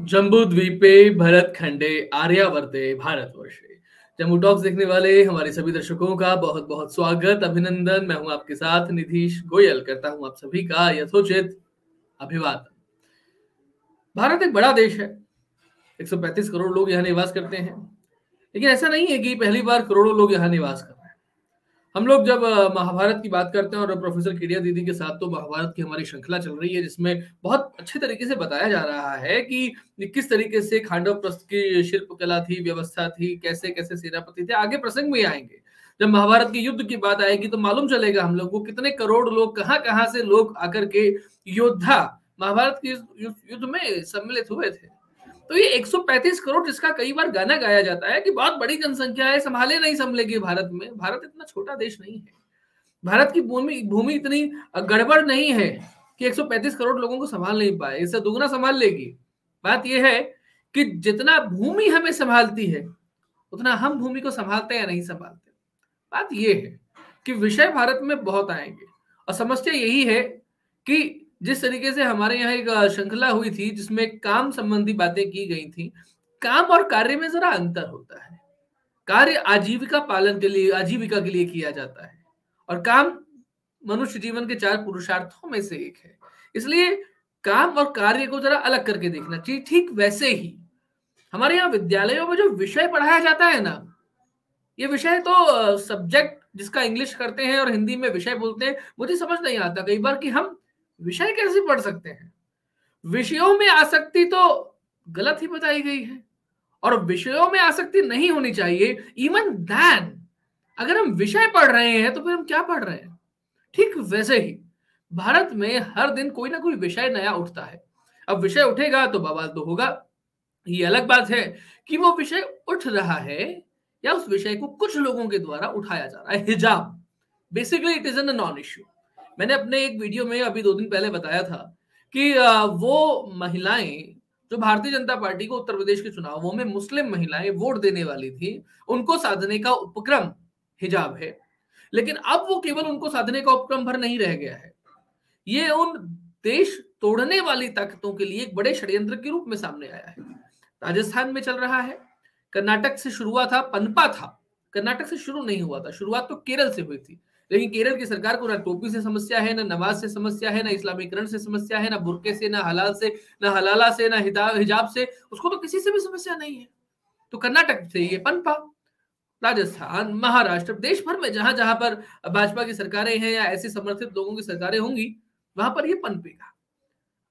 जम्बूद्वीपे भरतखंडे आर्यावर्ते भारतवर्षे। जम्मू टॉक्स देखने वाले हमारे सभी दर्शकों का बहुत बहुत स्वागत, अभिनंदन। मैं हूं आपके साथ निधीश गोयल, करता हूं आप सभी का यथोचित अभिवादन। भारत एक बड़ा देश है, 135 करोड़ लोग यहाँ निवास करते हैं। लेकिन ऐसा नहीं है कि पहली बार करोड़ों लोग यहाँ निवास कर रहे हैं। हम लोग जब महाभारत की बात करते हैं और प्रोफेसर केडिया दीदी के साथ तो महाभारत की हमारी श्रृंखला चल रही है, जिसमें बहुत अच्छे तरीके से बताया जा रहा है कि किस तरीके से खांडव प्रस्थ की शिल्पकला थी, व्यवस्था थी, कैसे कैसे सेनापति थे। आगे प्रसंग में आएंगे, जब महाभारत के युद्ध की बात आएगी तो मालूम चलेगा हम लोग को कितने करोड़ लोग कहाँ कहाँ से लोग आकर के योद्धा महाभारत के युद्ध में सम्मिलित हुए थे। तो ये 135 करोड़, जिसका कई बार गाना गाया जाता है कि बहुत बड़ी जनसंख्या है, संभाले नहीं संभलेगी भारत में। भारत इतना छोटा देश नहीं है, भारत की भूमि भूमि इतनी गड़बड़ नहीं है कि 135 करोड़ लोगों को संभाल नहीं पाए, इससे दुगना संभाल लेगी। बात यह है कि जितना भूमि हमें संभालती है उतना हम भूमि को संभालते या नहीं संभालते। बात यह है कि विषय भारत में बहुत आएंगे और समस्या यही है कि जिस तरीके से हमारे यहाँ एक श्रृंखला हुई थी जिसमें काम संबंधी बातें की गई थी, काम और कार्य में जरा अंतर होता है। कार्य आजीविका पालन के लिए, आजीविका के लिए किया जाता है और काम मनुष्य जीवन के 4 पुरुषार्थों में से एक है। इसलिए काम और कार्य को जरा अलग करके देखना चाहिए। ठीक वैसे ही हमारे यहाँ विद्यालयों में जो विषय पढ़ाया जाता है ना, ये विषय तो सब्जेक्ट जिसका इंग्लिश करते हैं और हिंदी में विषय बोलते हैं, मुझे समझ नहीं आता कई बार कि हम विषय कैसे पढ़ सकते हैं। विषयों में आसक्ति तो गलत ही बताई गई है और विषयों में आसक्ति नहीं होनी चाहिए। इवन दैन अगर हम विषय पढ़ रहे हैं तो फिर हम क्या पढ़ रहे हैं। ठीक वैसे ही भारत में हर दिन कोई ना कोई विषय नया उठता है। अब विषय उठेगा तो बवाल तो होगा। ये अलग बात है कि वो विषय उठ रहा है या उस विषय को कुछ लोगों के द्वारा उठाया जा रहा है। हिजाब basically it is an non issue. मैंने अपने एक वीडियो में अभी 2 दिन पहले बताया था कि वो महिलाएं जो भारतीय जनता पार्टी को उत्तर प्रदेश के चुनावों में मुस्लिम महिलाएं वोट देने वाली थी, उनको साधने का उपक्रम हिजाब है। लेकिन अब वो केवल उनको साधने का उपक्रम भर नहीं रह गया है, ये उन देश तोड़ने वाली ताकतों के लिए एक बड़े षड्यंत्र के रूप में सामने आया है। राजस्थान में चल रहा है, कर्नाटक से शुरुआत था, पनपा था, कर्नाटक से शुरू नहीं हुआ था, शुरुआत तो केरल से हुई थी। लेकिन केरल की सरकार को ना टोपी से समस्या है, ना नमाज से समस्या है, ना इस्लामीकरण से समस्या है, ना बुरके से, ना हलाल से, ना हलाला से, ना हिजाब से, उसको तो किसी से भी समस्या नहीं है। तो कर्नाटक से ये पनपा, राजस्थान, महाराष्ट्र, देश भर में जहां जहां पर भाजपा की सरकारें हैं या ऐसे समर्थित लोगों की सरकारें होंगी, वहां पर ये पनपेगा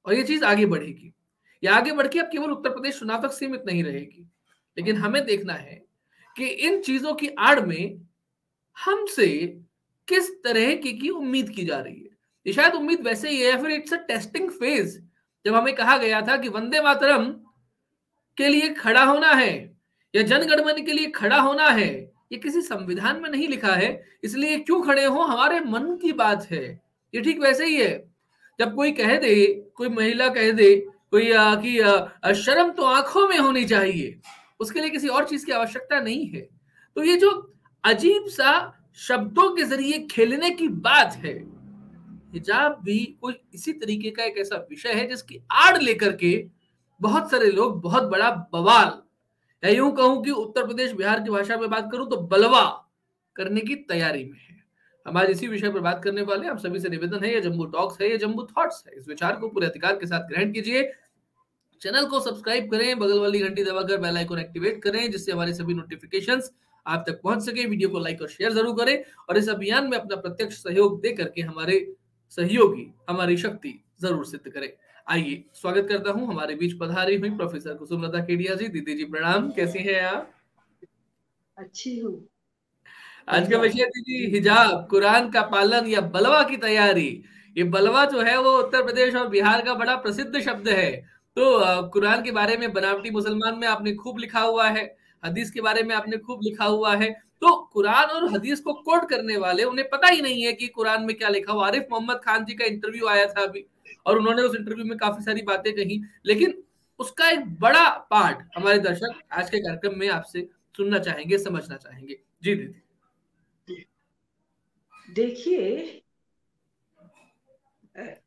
और ये चीज आगे बढ़ेगी। ये आगे बढ़ के अब केवल उत्तर प्रदेश चुनाव तक सीमित नहीं रहेगी। लेकिन हमें देखना है कि इन चीजों की आड़ में हमसे किस तरह की उम्मीद की जा रही है। ये शायद उम्मीद वैसे ही है या फिर इट्स अ टेस्टिंग फेज। जब हमें कहा गया था कि वंदे मातरम के लिए खड़ा होना है या जनगणमन के लिए खड़ा होना है, ये किसी संविधान में नहीं लिखा है, इसलिए क्यों खड़े हो हमारे मन की बात है। ये ठीक वैसे ही है जब कोई कह दे, कोई महिला कह दे कोई कि शर्म तो आंखों में होनी चाहिए, उसके लिए किसी और चीज की आवश्यकता नहीं है। तो ये जो अजीब सा शब्दों के जरिए खेलने की बात है, हिजाब भी कोई इसी तरीके का एक ऐसा विषय है जिसकी आड़ लेकर के बहुत सारे लोग बहुत बड़ा बवाल, या यूं कहूं कि उत्तर प्रदेश बिहार की भाषा में बात करूं तो बलवा करने की तैयारी में है। हम आज इसी विषय पर बात करने वाले हैं। आप सभी से निवेदन है, ये जम्बू टॉक्स है, ये जम्बू थॉट्स है। इस विचार को पूरे अधिकार के साथ ग्रहण कीजिए। चैनल को सब्सक्राइब करें, बगल वाली घंटी दबाकर बेल आइकन एक्टिवेट करें, जिससे हमारे सभी नोटिफिकेशंस आप तक पहुंच सके। वीडियो को लाइक और शेयर जरूर करें और इस अभियान में अपना प्रत्यक्ष सहयोग दे करके हमारे सहयोगी हमारी शक्ति जरूर सिद्ध करें। आइए स्वागत करता हूं हमारे बीच पधारी हुई प्रोफेसर कुसुमलता केडिया जी। दीदी जी प्रणाम, कैसी हैं आप? अच्छी हूँ। आज का विषय दीदी हिजाब, कुरान का पालन या बलवा की तैयारी। ये बलवा जो है वो उत्तर प्रदेश और बिहार का बड़ा प्रसिद्ध शब्द है। तो कुरान के बारे में बनावटी मुसलमान में आपने खूब लिखा हुआ है, हदीस के बारे में आपने खूब लिखा हुआ है। तो कुरान और हदीस को कोट करने वाले, उन्हें पता ही नहीं है कि कुरान में क्या लिखा हुआ। आरिफ मोहम्मद खान जी का इंटरव्यू आया था अभी और उन्होंने उस इंटरव्यू में काफी सारी बातें कही, लेकिन उसका एक बड़ा पार्ट हमारे दर्शक आज के कार्यक्रम में आपसे सुनना चाहेंगे, समझना चाहेंगे। जी दीदी। देखिए,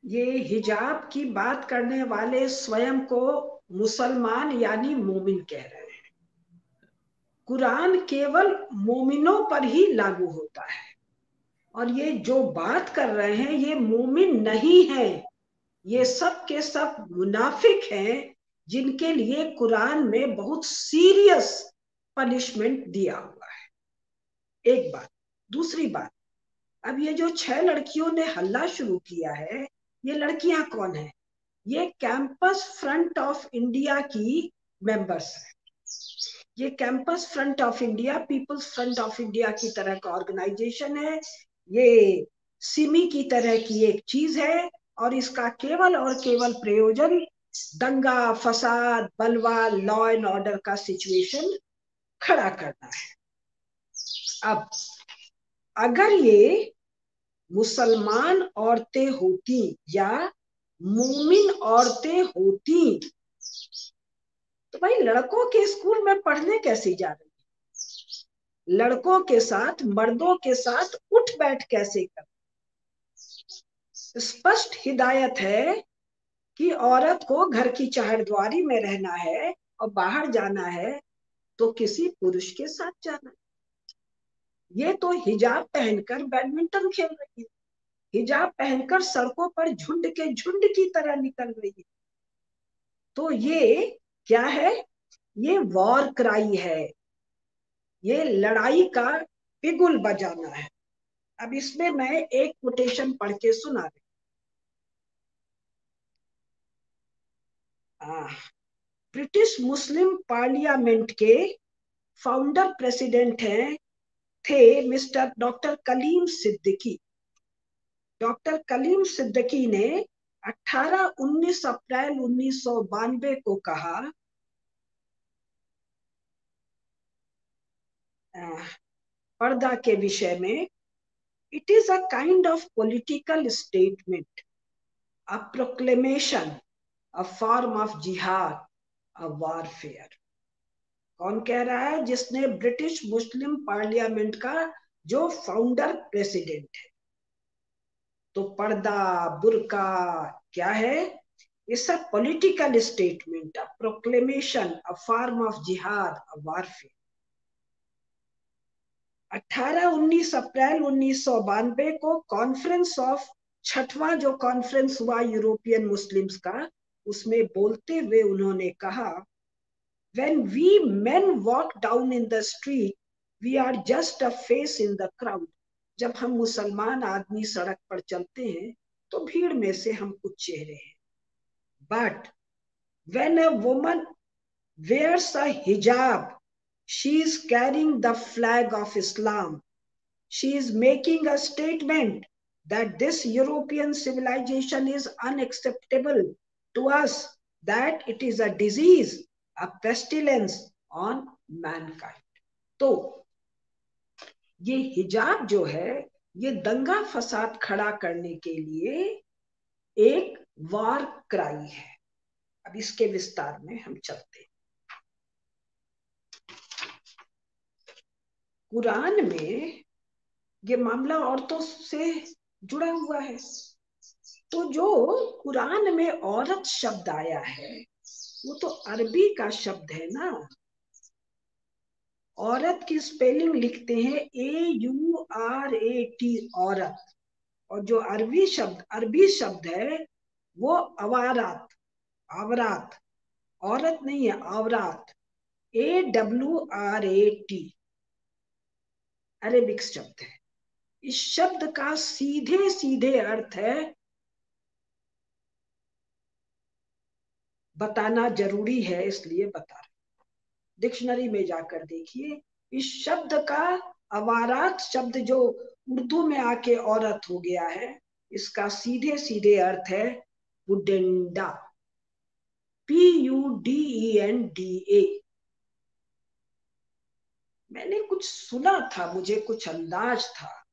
ये हिजाब की बात करने वाले स्वयं को मुसलमान यानी मोमिन कह रहे हैं। कुरान केवल मोमिनों पर ही लागू होता है, और ये जो बात कर रहे हैं ये मोमिन नहीं है, ये सब के सब मुनाफिक हैं, जिनके लिए कुरान में बहुत सीरियस पनिशमेंट दिया हुआ है। एक बात। दूसरी बात, अब ये जो 6 लड़कियों ने हल्ला शुरू किया है, ये लड़कियां कौन है? ये कैंपस फ्रंट ऑफ इंडिया की मेंबर्स हैं। ये campus front of India people's front of India की तरह का ऑर्गेनाइजेशन है। ये सिमी की तरह की एक चीज है, और इसका केवल और केवल प्रयोजन दंगा फसाद बलवा लॉ एंड ऑर्डर का सिचुएशन खड़ा करना है। अब अगर ये मुसलमान औरतें होती या मोमिन औरतें होती, तो भाई लड़कों के स्कूल में पढ़ने कैसे जा रही, लड़कों के साथ मर्दों के साथ उठ बैठ कैसे कर? स्पष्ट हिदायत है कि औरत को घर की चारदीवारी में रहना है, और बाहर जाना है तो किसी पुरुष के साथ जाना है। ये तो हिजाब पहनकर बैडमिंटन खेल रही है, हिजाब पहनकर सड़कों पर झुंड के झुंड की तरह निकल रही है। तो ये क्या है? ये वॉर क्राई है, ये लड़ाई का बिगुल बजाना है। अब इसमें मैं एक कोटेशन पढ़ के सुना रही। ब्रिटिश मुस्लिम पार्लियामेंट के फाउंडर प्रेसिडेंट थे mister doctor Kaleem Siddiqui. Doctor Kaleem Siddiqui ने 19 अप्रैल 1992 को कहा, पर्दा के विषय में, it is a kind of political statement, a proclamation, a form of जिहाद, अ वॉरफेयर। कौन कह रहा है? जिसने ब्रिटिश मुस्लिम पार्लियामेंट का जो फाउंडर प्रेसिडेंट है। तो पर्दा बुर्का क्या है? It's a political statement, a proclamation, a form of जिहाद, अ वॉरफेयर। 19 अप्रैल 1992 को कॉन्फ्रेंस ऑफ, छठवां जो कॉन्फ्रेंस हुआ यूरोपियन मुस्लिम्स का, उसमें बोलते हुए उन्होंने कहा, when we men walk down in the street, we are just a face in the crowd. जब हम मुसलमान आदमी सड़क पर चलते हैं तो भीड़ में से हम कुछ चेहरे हैं। But when a woman wears a hijab, she is carrying the flag of Islam. She is making a statement that this European civilization is unacceptable to us, that it is a disease, a pestilence on mankind. तो ये हिजाब जो है, ये दंगा फसाद खड़ा करने के लिए एक वार क्राई है। अब इसके विस्तार में हम चलते हैं। कुरान में ये मामला औरतों से जुड़ा हुआ है। तो जो कुरान में औरत शब्द आया है वो तो अरबी का शब्द है ना। औरत की स्पेलिंग लिखते हैं AURAT, औरत। और जो अरबी शब्द है वो अवारात, आवरात। औरत नहीं है, आवरात, AWRAT, अरेबिक शब्द है। इस शब्द का सीधे सीधे अर्थ है, बताना जरूरी है इसलिए बता रहे। डिक्शनरी में जाकर देखिए, इस शब्द का अवारात शब्द जो उर्दू में आके औरत हो गया है, इसका सीधे सीधे अर्थ है पुडेंडा, PUDENDA। मैंने कुछ सुना था, मुझे कुछ अंदाज था,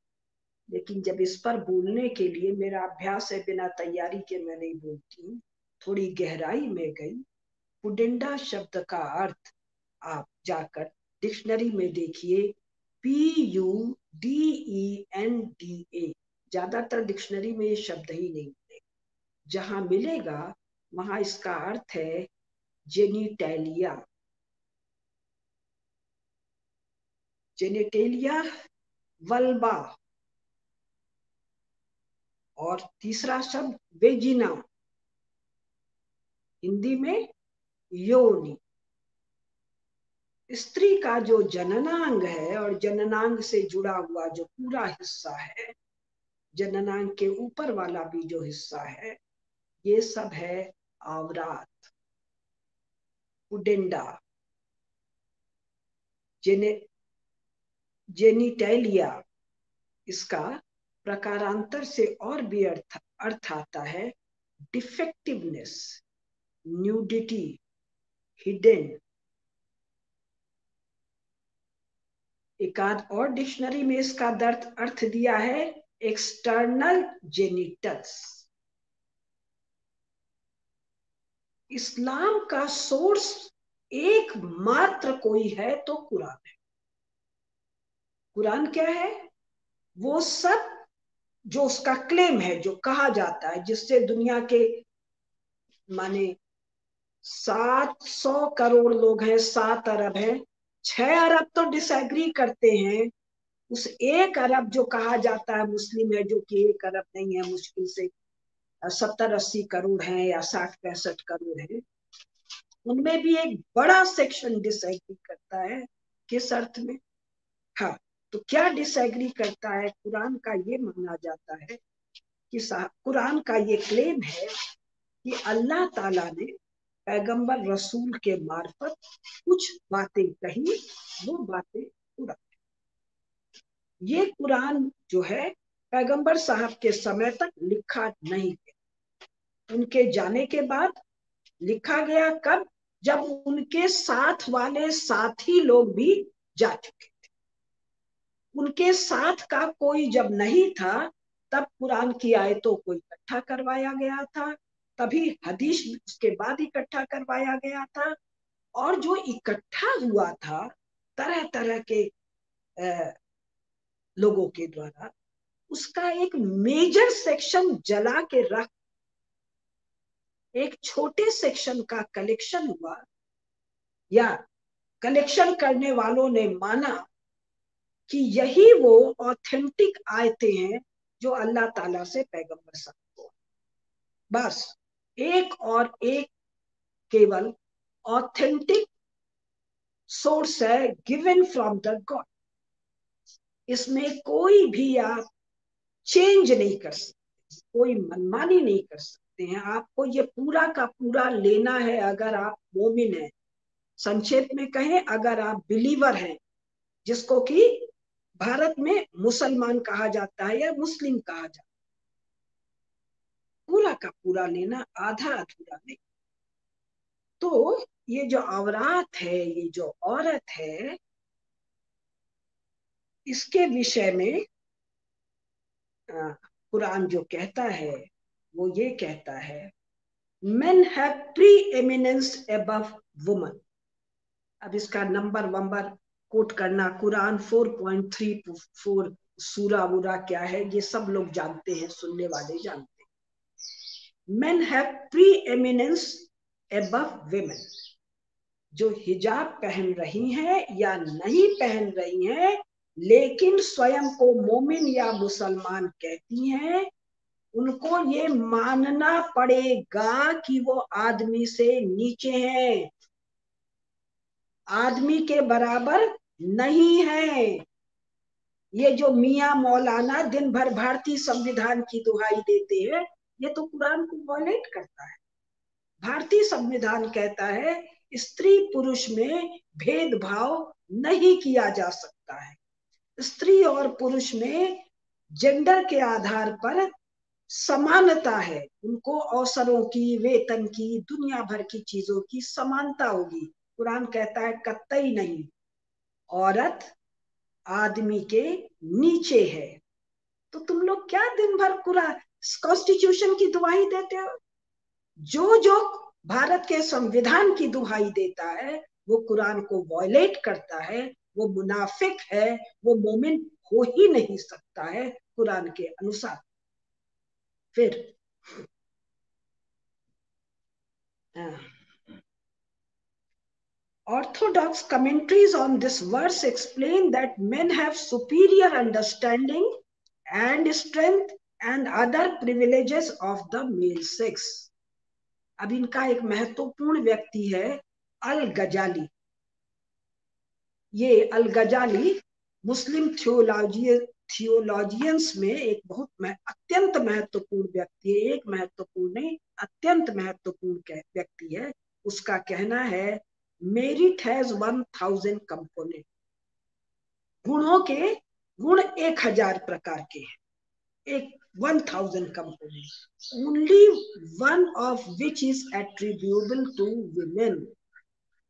लेकिन जब इस पर बोलने के लिए, मेरा अभ्यास है बिना तैयारी के मैं नहीं बोलती, थोड़ी गहराई में गई। पुडेंडा शब्द का अर्थ आप जाकर डिक्शनरी में देखिए, PUDENDA। ज्यादातर डिक्शनरी में ये शब्द ही नहीं मिलेगा, जहां मिलेगा वहां इसका अर्थ है जेनिटैलिया, जेनिटेलिया, वल्बा, और तीसरा शब्द वेजिना, हिंदी में योनि। स्त्री का जो जननांग है और जननांग से जुड़ा हुआ जो पूरा हिस्सा है, जननांग के ऊपर वाला भी जो हिस्सा है, ये सब है आवरात, उडेंडा, जेनिटैलिया। इसका प्रकारांतर से और भी अर्थ आता है डिफेक्टिवनेस, न्यूडिटी, हिडन। एक आध और डिक्शनरी में इसका अर्थ दिया है एक्सटर्नल जेनिटल्स। इस्लाम का सोर्स एकमात्र कोई है तो कुरान है। कुरान क्या है? वो सब जो उसका क्लेम है, जो कहा जाता है, जिससे दुनिया के माने 700 करोड़ लोग हैं, 7 अरब हैं, 6 अरब तो डिसएग्री करते हैं। उस 1 अरब जो कहा जाता है मुस्लिम है, जो कि 1 अरब नहीं है, मुश्किल से 70-80 करोड़ हैं या 60-65 करोड़ हैं, उनमें भी एक बड़ा सेक्शन डिसएग्री करता है। किस अर्थ में? हाँ, तो क्या डिसएग्री करता है? कुरान का ये माना जाता है कि कुरान का ये क्लेम है कि अल्लाह ताला ने पैगंबर रसूल के मार्फत कुछ बातें कही, वो बातें कुरान। ये कुरान जो है पैगंबर साहब के समय तक लिखा नहीं गया। उनके जाने के बाद लिखा गया। कब? जब उनके साथ वाले साथी लोग भी जा चुके थे। उनके साथ का कोई जब नहीं था, तब कुरान की आयतों को इकट्ठा करवाया गया था, तभी हदीस उसके बाद इकट्ठा करवाया गया था। और जो इकट्ठा हुआ था तरह तरह के लोगों के द्वारा, उसका एक मेजर सेक्शन जला के रख, एक छोटे सेक्शन का कलेक्शन हुआ, या कलेक्शन करने वालों ने माना कि यही वो ऑथेंटिक आयतें हैं जो अल्लाह ताला से पैगंबर साहब को। बस एक और एक केवल ऑथेंटिक सोर्स है, गिवन फ्रॉम द गॉड। इसमें कोई भी आप चेंज नहीं कर सकते, कोई मनमानी नहीं कर सकते हैं। आपको ये पूरा का पूरा लेना है अगर आप मोमिन हैं। संक्षेप में कहें, अगर आप बिलीवर हैं, जिसको कि भारत में मुसलमान कहा जाता है या मुस्लिम कहा जाता है, पूरा का पूरा लेना, आधा अधूरा नहीं। तो ये जो औरत है, ये जो औरत है, इसके विषय में कुरान जो कहता है वो ये कहता है, men have preeminence above women। अब इसका नंबर वंबर कोट करना, कुरान 4.34 सूरा वूरा क्या है ये सब लोग जानते हैं, सुनने वाले जानते हैं। men have preeminence above women। जो हिजाब पहन रही हैं या नहीं पहन रही हैं, लेकिन स्वयं को मोमिन या मुसलमान कहती हैं, उनको ये मानना पड़ेगा कि वो आदमी से नीचे हैं, आदमी के बराबर नहीं है। ये जो मियां मौलाना दिन भर भारतीय संविधान की दुहाई देते हैं, ये तो कुरान को वॉयलेट करता है। भारतीय संविधान कहता है स्त्री पुरुष में भेदभाव नहीं किया जा सकता है। स्त्री और पुरुष में जेंडर के आधार पर समानता है, उनको अवसरों की, वेतन की, दुनिया भर की चीजों की समानता होगी। कुरान कहता है कतई नहीं, औरत आदमी के नीचे है। तो तुम लोग क्या दिन भर कुरान कॉन्स्टिट्यूशन की दुहाई देते हो? जो जो भारत के संविधान की दुहाई देता है वो कुरान को वॉयलेट करता है, वो मुनाफिक है, वो मोमिन हो ही नहीं सकता है कुरान के अनुसार। फिर Orthodox commentaries on this verse explain that men have superior understanding and strength and other privileges of the male sex. अब इनका एक महत्वपूर्ण व्यक्ति है अल गजाली। ये अल गजाली मुस्लिम थियोलॉजियंस में एक बहुत अत्यंत महत्वपूर्ण व्यक्ति है। एक महत्वपूर्ण नहीं, अत्यंत महत्वपूर्ण व्यक्ति है। उसका कहना है मेरिट हैज 1000 कंपोनेंट। गुणों के गुण 1000 प्रकार के हैं, एक 1000 component, only one of which is attributable to women,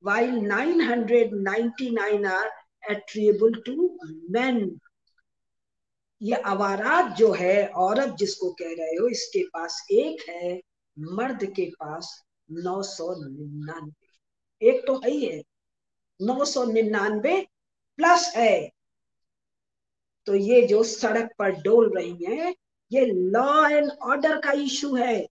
while 999 are attributable to men. ये अवारात जो है, औरत जिसको कह रहे हो, इसके पास एक है, मर्द के पास 999। एक तो है ही है, 999 प्लस है। तो ये जो सड़क पर डोल रही हैं, ये लॉ एंड ऑर्डर का इशू है।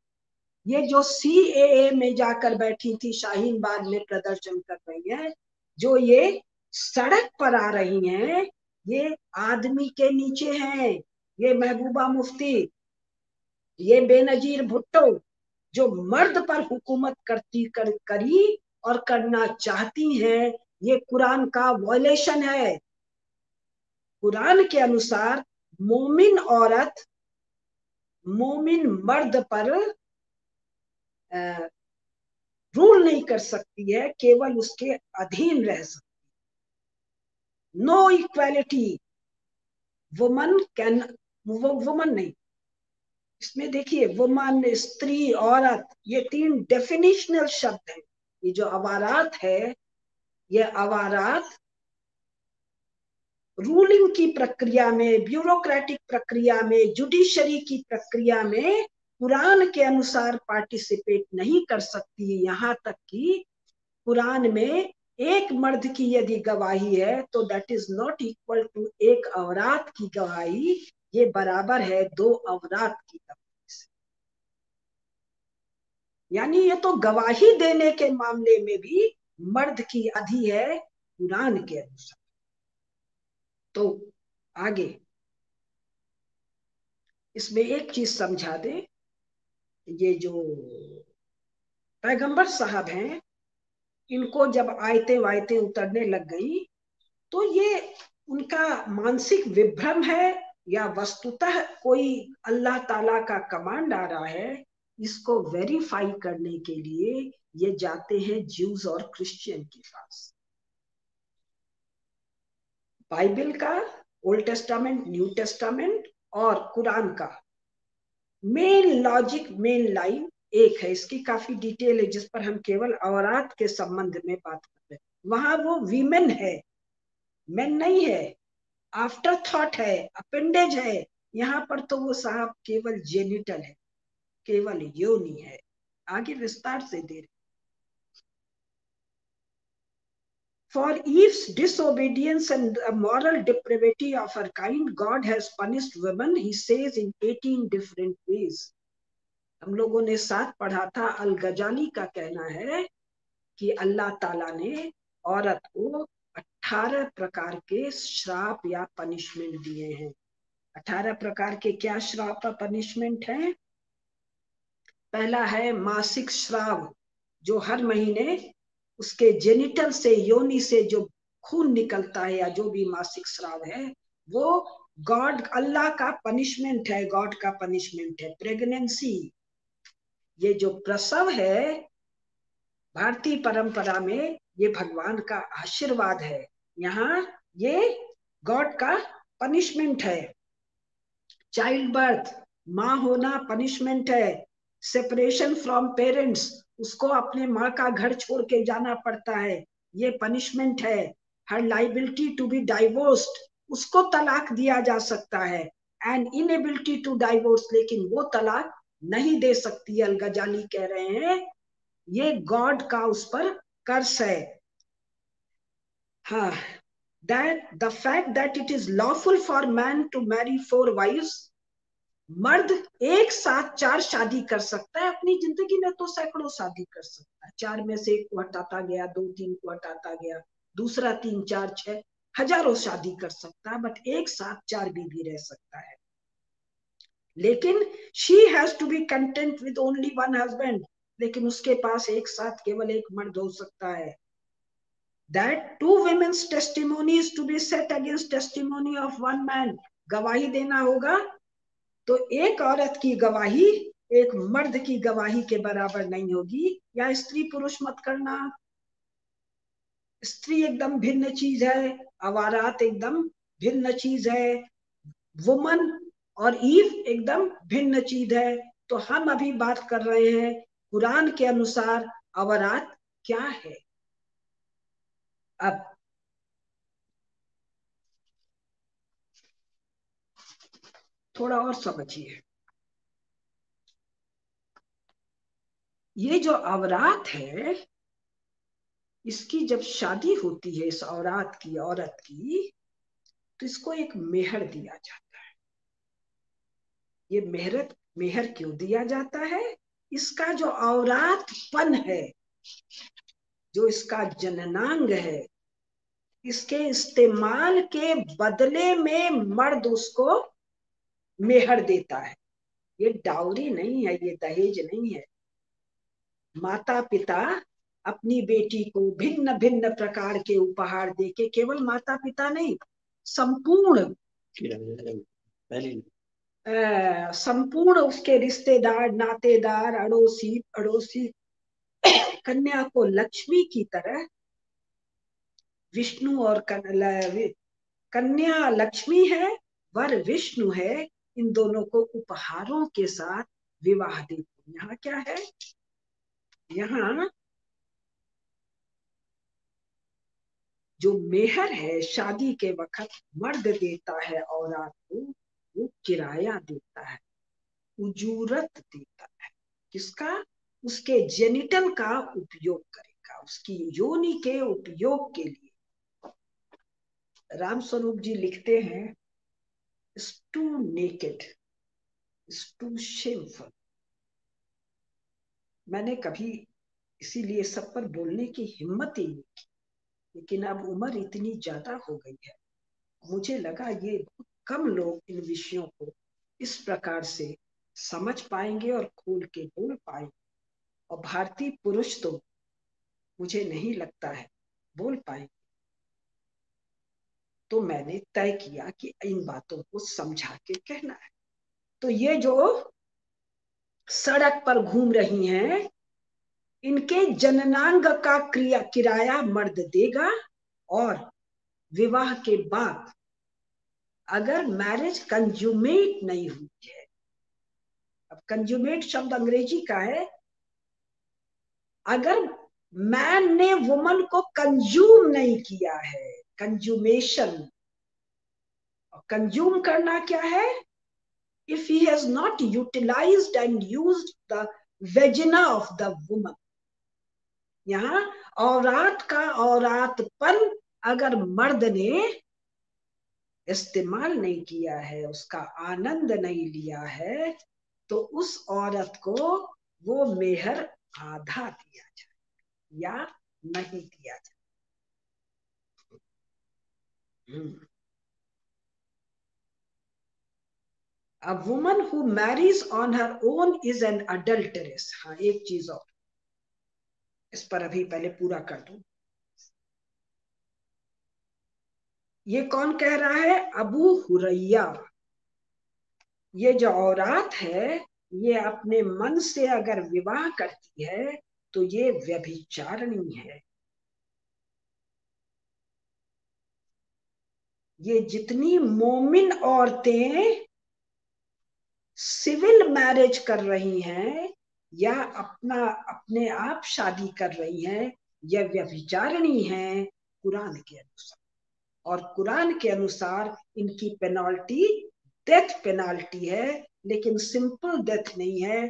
ये जो CAA में जाकर बैठी थी, शाहीन बाग में प्रदर्शन कर रही है, जो ये सड़क पर आ रही हैं, ये आदमी के नीचे हैं। ये महबूबा मुफ्ती, ये बेनजीर भुट्टो, जो मर्द पर हुकूमत करी और करना चाहती हैं, ये कुरान का वायलेशन है। कुरान के अनुसार मोमिन औरत मोमिन मर्द पर रूल नहीं कर सकती है, केवल उसके अधीन रह सकती। नो इक्वालिटी, वुमन नहीं, इसमें देखिए वुमन, स्त्री, औरत, ये 3 डेफिनेशनल शब्द हैं। ये जो अवारात है, ये अवारात रूलिंग की प्रक्रिया में, ब्यूरोक्रेटिक प्रक्रिया में, जुडिशरी की प्रक्रिया में कुरान के अनुसार पार्टिसिपेट नहीं कर सकती। यहाँ तक कि कुरान में एक मर्द की यदि गवाही है तो that is not equal to एक औरत की गवाही, ये बराबर है 2 औरत की गवाही से। यानी ये तो गवाही देने के मामले में भी मर्द की आधी है कुरान के अनुसार। तो आगे इसमें एक चीज समझा दे, ये जो पैगंबर साहब हैं, इनको जब आयतें वायतें उतरने लग गई, तो ये उनका मानसिक विभ्रम है या वस्तुतः कोई अल्लाह ताला का कमांड आ रहा है, इसको वेरीफाई करने के लिए ये जाते हैं ज्यूज और क्रिश्चियन के पास। बाइबल का, ओल्ड टेस्टामेंट, न्यू टेस्टामेंट और कुरान का मेन लॉजिक, मेन लाइन एक है। इसकी काफी डिटेल है जिस पर हम केवल औरत के संबंध में बात कर रहे हैं। वहां वो वीमेन है, मेन नहीं है, आफ्टर थॉट है, अपेंडेज है। यहाँ पर तो वो साहब केवल जेनिटल है, केवल योनि है। आगे विस्तार से दे रहे। For Eve's disobedience and the moral depravity of her kind, God has punished women, he says, in 18 different ways. हम लोगों ने साथ पढ़ा था, अल गजाली का कहना है कि अल्लाह ताला ने औरत को 18 प्रकार के श्राप या पनिशमेंट दिए हैं। 18 प्रकार के क्या श्राप और पनिशमेंट हैं? पहला है मासिक श्राप, जो हर महीने उसके जेनिटल से, योनि से जो खून निकलता है या जो भी मासिक स्राव है, वो गॉड, अल्लाह का पनिशमेंट है, गॉड का पनिशमेंट है। प्रेगनेंसी, ये जो प्रसव है, भारतीय परंपरा में ये भगवान का आशीर्वाद है, यहाँ ये गॉड का पनिशमेंट है। चाइल्ड बर्थ, माँ होना पनिशमेंट है। सेपरेशन फ्रॉम पेरेंट्स, उसको अपने माँ का घर छोड़ के जाना पड़ता है, ये पनिशमेंट है। हर लाइबिलिटी टू बी डाइवोर्स्ड, उसको तलाक दिया जा सकता है। एंड इनएबिलिटी टू डाइवोर्स, लेकिन वो तलाक नहीं दे सकती। अल गजाली कह रहे हैं ये गॉड का उस पर कर्स है। हाँ, that the fact that it is lawful for man to marry 4 wives मर्द एक साथ 4 शादी कर सकता है अपनी जिंदगी में, तो सैकड़ों शादी कर सकता है। 4 में से 1 को हटाता गया, 2 3 को हटाता गया, दूसरा 3 4 6, हजारों शादी कर सकता है, बट एक साथ 4 बीवी रह सकता है। लेकिन she has to be content with only 1 husband, लेकिन उसके पास एक साथ केवल एक मर्द हो सकता है। That 2 women's testimony is to be set against testimony of 1 man. गवाही देना होगा तो एक औरत की गवाही एक मर्द की गवाही के बराबर नहीं होगी। या स्त्री पुरुष मत करना, स्त्री एकदम भिन्न चीज है, अवारात एकदम भिन्न चीज है, वुमन और ईव एकदम भिन्न चीज है। तो हम अभी बात कर रहे हैं कुरान के अनुसार अवारात क्या है। अब थोड़ा और समझिए, ये जो अवरात है, इसकी जब शादी होती है इस औरत की, तो इसको एक मेहर दिया जाता है। ये मेहर क्यों दिया जाता है? इसका जो औरातपन है, जो इसका जननांग है, इसके इस्तेमाल के बदले में मर्द उसको मेहर देता है। ये डाउरी नहीं है, ये दहेज नहीं है। माता पिता अपनी बेटी को भिन्न भिन्न प्रकार के उपहार देके, केवल माता पिता नहीं, संपूर्ण संपूर्ण उसके रिश्तेदार, नातेदार, अड़ोसी पड़ोसी कन्या को लक्ष्मी की तरह, विष्णु और कन्या लक्ष्मी है, वर विष्णु है, इन दोनों को उपहारों के साथ विवाह देते। यहाँ क्या है? यहाँ जो मेहर है शादी के वक्त मर्द देता है औरत को, वो किराया देता है, उजूरत देता है। किसका? उसके जेनिटल का उपयोग करेगा, उसकी योनि के उपयोग के लिए। राम स्वरूप जी लिखते हैं, it's too naked, it's too shameful. मैंने कभी इसीलिए सब पर बोलने की हिम्मत ही नहीं की, लेकिन अब उम्र इतनी ज्यादा हो गई है, मुझे लगा ये बहुत कम लोग इन विषयों को इस प्रकार से समझ पाएंगे और खोल के बोल पाएंगे। और भारतीय पुरुष तो मुझे नहीं लगता है बोल पाएंगे। तो मैंने तय किया कि इन बातों को समझा के कहना है। तो ये जो सड़क पर घूम रही हैं, इनके जननांग का किराया मर्द देगा, और विवाह के बाद अगर मैरिज कंज्यूमेट नहीं हुई है, अब कंज्यूमेट शब्द अंग्रेजी का है, अगर मैन ने वुमन को कंज्यूम नहीं किया है, कंज्यूमेशन, कंज्यूम करना क्या है? if he has not utilized and used the vagina of the woman, यहाँ औरत का औरतपन अगर मर्द ने इस्तेमाल नहीं किया है, उसका आनंद नहीं लिया है, तो उस औरत को वो मेहर आधा दिया जाए या नहीं दिया जाए। A woman who marries on her own is an adulteress. हाँ, एक चीज और, इस पर अभी पहले पूरा कर दूं। ये कौन कह रहा है? अबू हुरैया। ये जो औरत है, ये अपने मन से अगर विवाह करती है तो ये व्यभिचारिणी है। ये जितनी मोमिन औरतें सिविल मैरिज कर रही हैं या अपने आप शादी कर रही हैं, यह व्यभिचारिणी हैं कुरान के अनुसार। और कुरान के अनुसार इनकी पेनाल्टी डेथ पेनाल्टी है, लेकिन सिंपल डेथ नहीं है,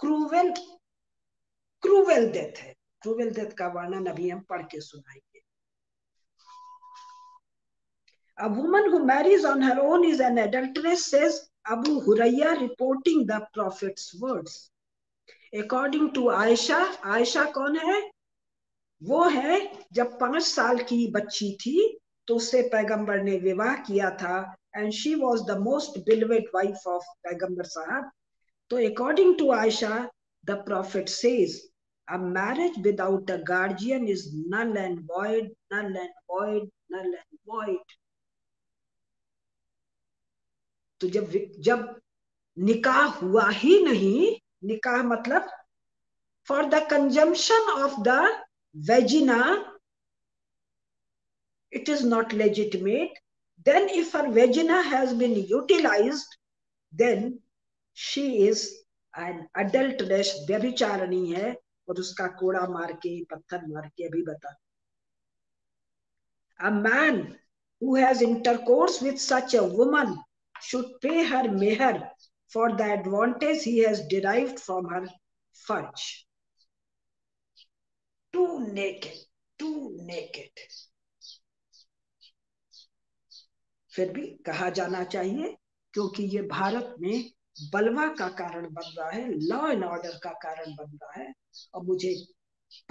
क्रूवेल डेथ है। क्रूवेल डेथ का वर्णन अभी हम पढ़ के सुनाएंगे। A woman who marries on her own is an adulteress, says Abu Hurayra reporting the Prophet's words. According to Aisha, Aisha कौन है? वो है जब 5 साल की बच्ची थी तो उससे पैगंबर ने विवाह किया था, and she was the most beloved wife of पैगंबर साहब. तो according to Aisha, the Prophet says, a marriage without a guardian is null and void, null and void, null and void. तो जब निकाह हुआ ही नहीं, निकाह मतलब for the consumption of the vagina, it is not legitimate. Then if her vagina has been utilized, then she is an adulteress, व्यभिचारिणी है, और उसका कोड़ा मार के, पत्थर मार के अभी बता. A man who has intercourse with such a woman should pay her meher for the advantage he has derived from her farj. Too naked, too naked. फिर भी कहा जाना चाहिए क्योंकि ये भारत में बलवा का कारण बन रहा है, लॉ एंड ऑर्डर का कारण बन रहा है. और मुझे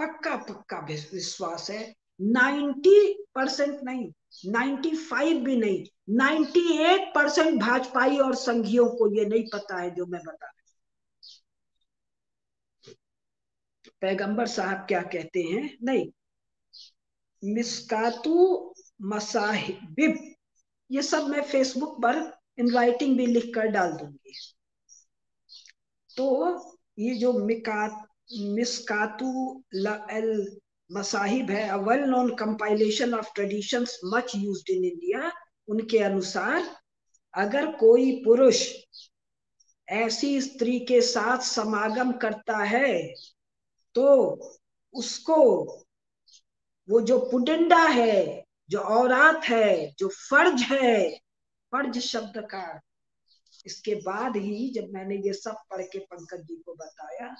पक्का विश्वास है 90% नहीं, 95 भी नहीं, 98% भाजपाई और संघियों को ये नहीं पता है जो मैं बता रहा हूं. पैगंबर साहब क्या कहते हैं? नहीं, मिस्कातु मसाहिब, ये सब मैं फेसबुक पर इन राइटिंग भी लिख कर डाल दूंगी. तो ये जो मिस्कातु अल मसाहिब है, a well known compilation of traditions much used in India, उनके अनुसार अगर कोई पुरुष ऐसी स्त्री के साथ समागम करता है तो उसको वो जो पुडंडा है, जो औरत है, जो फर्ज है, फर्ज शब्द का, इसके बाद ही जब मैंने ये सब पढ़ के पंकज जी को बताया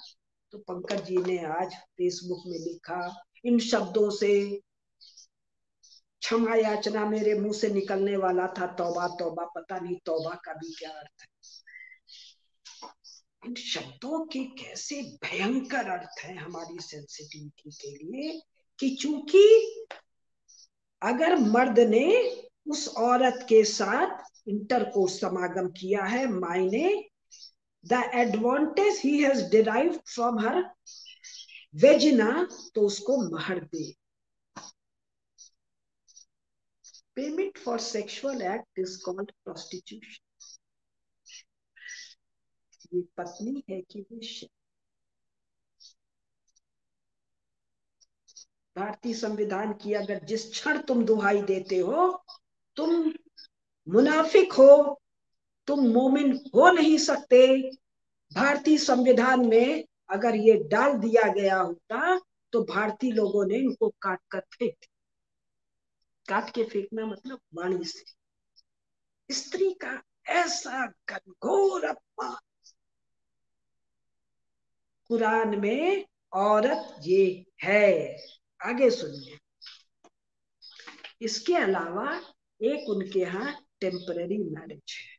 तो पंकज जी ने आज फेसबुक में लिखा, इन शब्दों से क्षमा याचना मेरे मुंह से निकलने वाला था, तौबा तौबा, पता नहीं तौबा का भी क्या अर्थ है. इन शब्दों के कैसे भयंकर अर्थ है हमारी सेंसिटिविटी के लिए कि चूंकि अगर मर्द ने उस औरत के साथ इंटरकोर्स समागम किया है, मायने the advantage he has derived from her vagina, तो उसको महर दे. Payment for sexual act is called prostitution. ये पत्नी है कि वेश्या? भारतीय संविधान की अगर जिस क्षण तुम दुहाई देते हो, तुम मुनाफिक हो, तुम मोमिन हो नहीं सकते. भारतीय संविधान में अगर ये डाल दिया गया होता तो भारतीय लोगों ने इनको काट कर फेंक, काट के फेंकना मतलब वाणी से. स्त्री का ऐसा घनघोर अपमान कुरान में औरत ये है. आगे सुनिए. इसके अलावा एक उनके यहाँ टेम्पररी मैरिज है.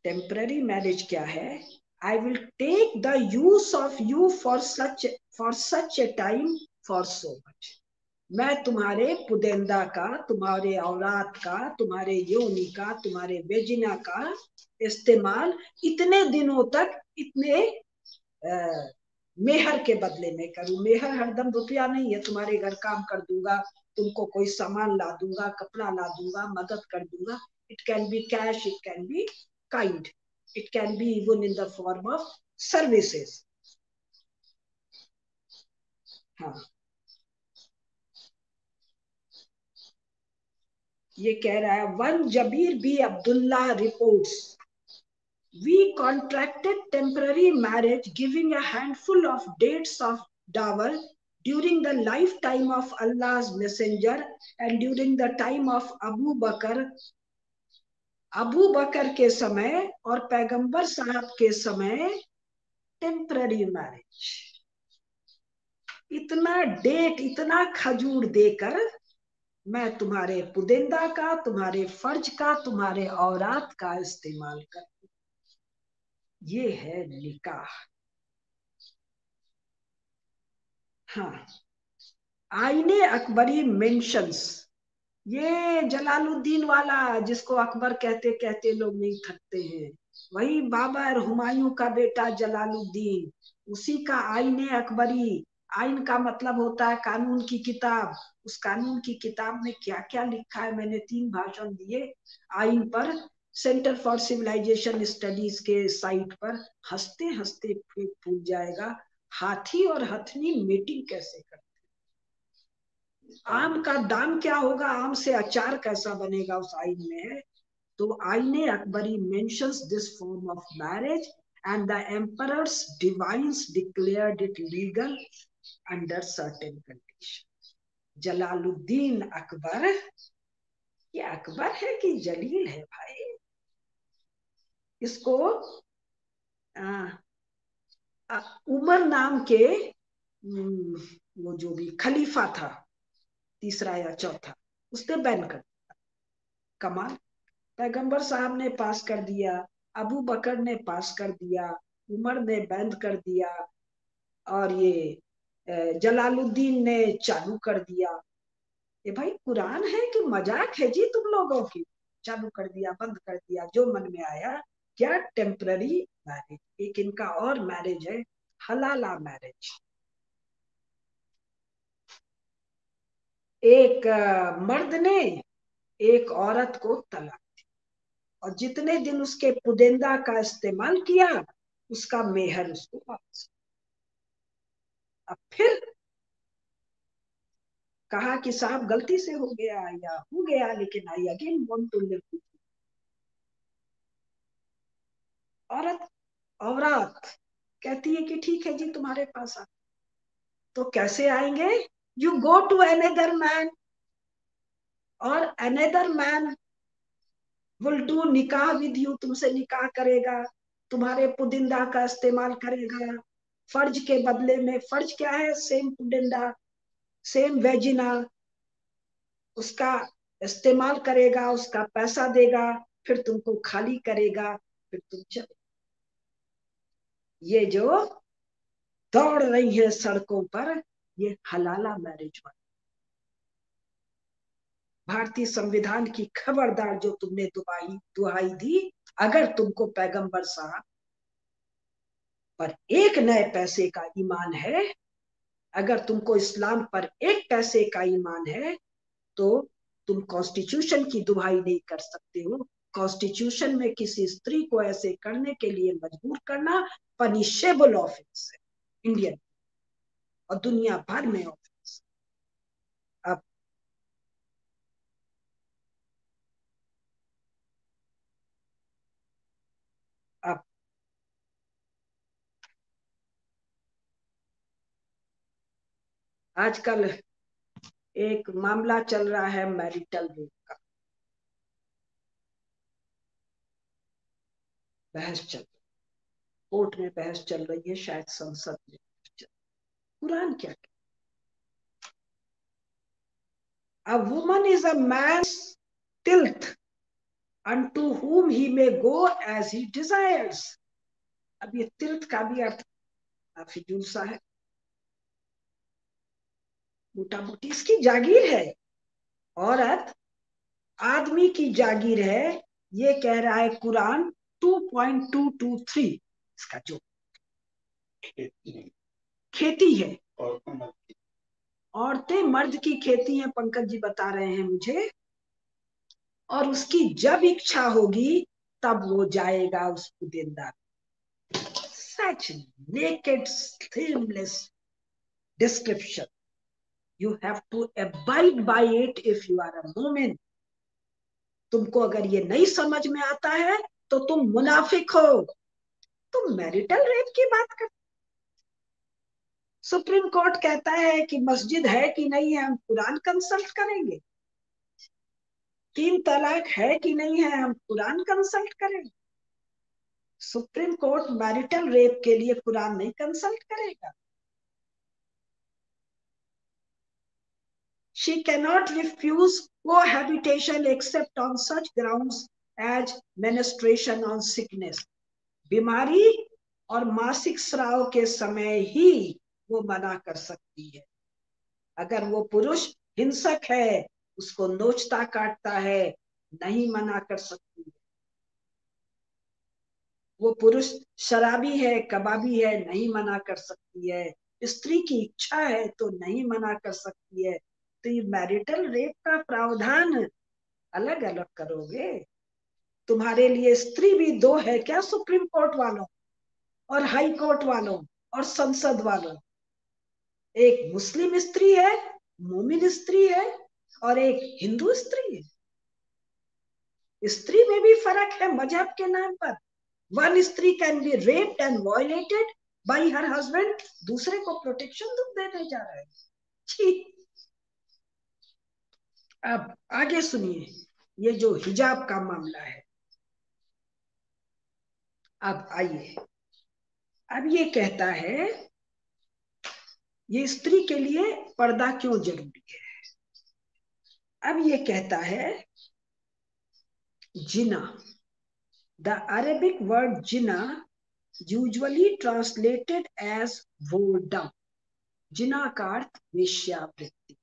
टेम्पररी मैरिज क्या है? I will take the use of you for such a time for so much. मैं तुम्हारे पुदेंदा का, तुम्हारे औलाद का, तुम्हारे योनि का, तुम्हारे वेजिना का इस्तेमाल इतने दिनों तक, इतने मेहर के बदले में करूं. मेहर हरदम रुपया नहीं है, तुम्हारे घर काम कर दूंगा, तुमको कोई सामान ला दूंगा, कपड़ा ला दूंगा, मदद कर दूंगा. It can be cash, it can be kind, it can be even in the form of services. हाँ, ये कह रहा है. One Jabir B Abdullah reports, we contracted temporary marriage giving a handful of dates of dower during the lifetime of Allah's messenger and during the time of Abu Bakr. Abu Bakr के समय और पैगंबर साहब के समय temporary marriage, इतना date, इतना खजूर देकर मैं तुम्हारे पुदिंदा का, तुम्हारे फर्ज का, तुम्हारे औरात का इस्तेमाल कर, ये है निकाह। हाँ, आईने अकबरी मेंशंस, ये जलालुद्दीन वाला जिसको अकबर कहते कहते लोग नहीं थकते हैं, वही बाबर हुमायूं का बेटा जलालुद्दीन, उसी का आईने अकबरी। आइन का मतलब होता है कानून की किताब। उस कानून की किताब में क्या क्या लिखा है, मैंने 3 भाषण दिए आइन पर, सेंटर फॉर सिविलाइजेशन स्टडीज के साइट पर, हंसते हंसते पेट फूल जाएगा। हाथी और हथनी मीटिंग कैसे करते, आम का दाम क्या होगा, आम से अचार कैसा बनेगा, उस आइन में है। तो आईने Akbari mentions this form of marriage and the emperors divine's declared it legal under certain condition. Jalaluddin Akbar, ये अकबर है कि जलील है भाई, इसको उमर नाम के वो जो भी खलीफा था, तीसरा या चौथा, उसने बैन कर, कमाल। पैगंबर साहब ने पास कर दिया, अबू बकर ने पास कर दिया, उमर ने बंद कर दिया, और ये जलालुद्दीन ने चालू कर दिया। ये भाई कुरान है कि मजाक है जी तुम लोगों की? चालू कर दिया, बंद कर दिया, जो मन में आया। क्या टेम्पररी मैरिज, एक इनका और मैरिज है, हलाला मैरिज। एक मर्द ने एक औरत को तलाक, और जितने दिन उसके पुदेंदा का इस्तेमाल किया, उसका मेहर उसको वापस। अब फिर कहा कि साहब गलती से हो गया या हो गया, लेकिन I again want to live. औरत, औरत कहती है कि ठीक है जी तुम्हारे पास आ, तो कैसे आएंगे? You go to another man, और another man will do nikah with you, तुमसे निकाह करेगा, तुम्हारे पुदिंदा का इस्तेमाल करेगा फर्ज के बदले में। फर्ज क्या है? सेम पुडिंदा, सेम वेजिना, उसका इस्तेमाल करेगा, उसका पैसा देगा, फिर तुमको खाली करेगा, फिर तुम चले। ये जो दौड़ रही है सड़कों पर, ये हलाला मैरिज वाली भारतीय संविधान की खबरदार जो तुमने दुहाई दुहाई दी, अगर तुमको पैगंबर साहब पर एक नए पैसे का ईमान है, अगर तुमको इस्लाम पर एक पैसे का ईमान है, तो तुम कॉन्स्टिट्यूशन की दुहाई नहीं कर सकते हो। कॉन्स्टिट्यूशन में किसी स्त्री को ऐसे करने के लिए मजबूर करना पनिशेबल ऑफेंस है इंडियन और दुनिया भर में ऑफेंस। अब अब आजकल एक मामला चल रहा है मैरिटल रेप का, बहस चल, कोर्ट में बहस चल रही है, शायद संसद में। कुरान क्या कहता? A woman is a man's tilth unto whom he may go as he desires. अब ये तीर्थ का भी अर्थ काफी जुलसा है, मोटा मोटी इसकी जागीर है, औरत आदमी की जागीर है, ये कह रहा है कुरान 2.223। इसका जो खेती है, औरतें मर्द की खेती है, पंकज जी बता रहे हैं मुझे, और उसकी जब इच्छा होगी तब वो जाएगा उसको देनदार। Such naked, shameless description. You have to abide by it if you are a mu'min. तुमको अगर ये नहीं समझ में आता है तो तुम मुनाफिक हो। तुम मैरिटल रेप की बात कर, सुप्रीम कोर्ट कहता है कि मस्जिद है कि नहीं है, हम कुरान कंसल्ट करेंगे। 3 तलाक है कि नहीं है, हम कुरान कंसल्ट करेंगे। सुप्रीम कोर्ट मैरिटल रेप के लिए कुरान नहीं कंसल्ट करेगा। She cannot refuse cohabitation except on such grounds as menstruation or sickness. बीमारी और मासिक स्राव के समय ही वो मना कर सकती है। अगर वो पुरुष हिंसक है, उसको नोचता काटता है, नहीं मना कर सकती है। वो पुरुष शराबी है, कबाबी है, नहीं मना कर सकती है। स्त्री की इच्छा है तो नहीं मना कर सकती है। तो ये मैरिटल रेप का प्रावधान अलग अलग करोगे? तुम्हारे लिए स्त्री भी दो है क्या, सुप्रीम कोर्ट वालों और हाई कोर्ट वालों और संसद वालों? एक मुस्लिम स्त्री है, मोमिन स्त्री है, और एक हिंदू स्त्री है। स्त्री में भी फर्क है मजहब के नाम पर। वन स्त्री can be raped and violated bye her husband, दूसरे को प्रोटेक्शन तुम देने जा रहे हो। अब आगे सुनिए, ये जो हिजाब का मामला है। अब आइए, अब ये कहता है, ये स्त्री के लिए पर्दा क्यों जरूरी है। अब ये कहता है जिना, द अरेबिक वर्ड जिना usually translated as whoredom, जिना का अर्थ वेश्यावृत्ति,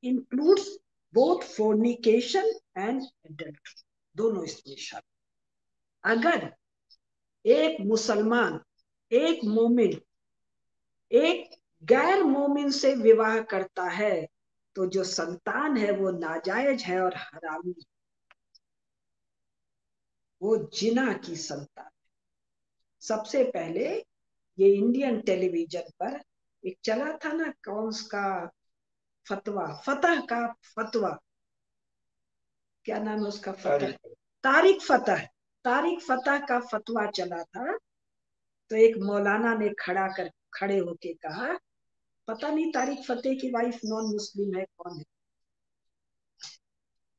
includes both fornication and adultery, दोनों इसमें शामिल। अगर एक मुसलमान, एक मोमिन एक गैर मोमिन से विवाह करता है तो जो संतान है वो नाजायज है और हरामी, वो जिना की संतान। सबसे पहले ये इंडियन टेलीविजन पर एक चला था ना, कौन का फतवा, फतह का फतवा, क्या नाम है उसका, फतह, तारिक फतह, तारिक फतह का फतवा चला था। तो एक मौलाना ने खड़े होके कहा, पता नहीं तारिक फतेह की वाइफ नॉन मुस्लिम है कौन है,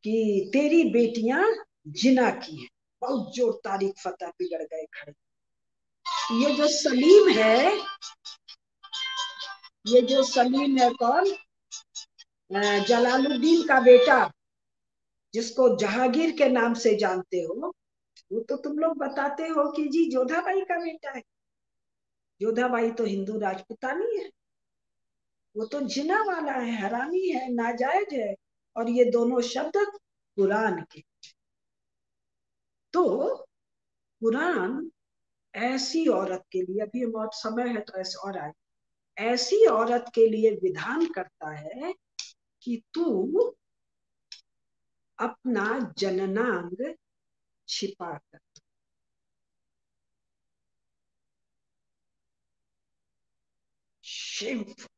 कि तेरी बेटियां जिना की है। बहुत जोर तारिक फतह बिगड़ गए खड़े। ये जो सलीम है, ये जो सलीम है कौन, जलालुद्दीन का बेटा, जिसको जहांगीर के नाम से जानते हो, वो तो तुम लोग बताते हो कि जी जोधाबाई का बेटा है। जोधाबाई तो हिंदू राजपूतानी है, वो तो जिना वाला है, हरामी है, नाजायज है। और ये दोनों शब्द कुरान के। तो कुरान ऐसी औरत के लिए, अभी बहुत समय है तो ऐसे और आए, ऐसी औरत के लिए विधान करता है कि तू अपना जननांग छिपा कर। Shameful,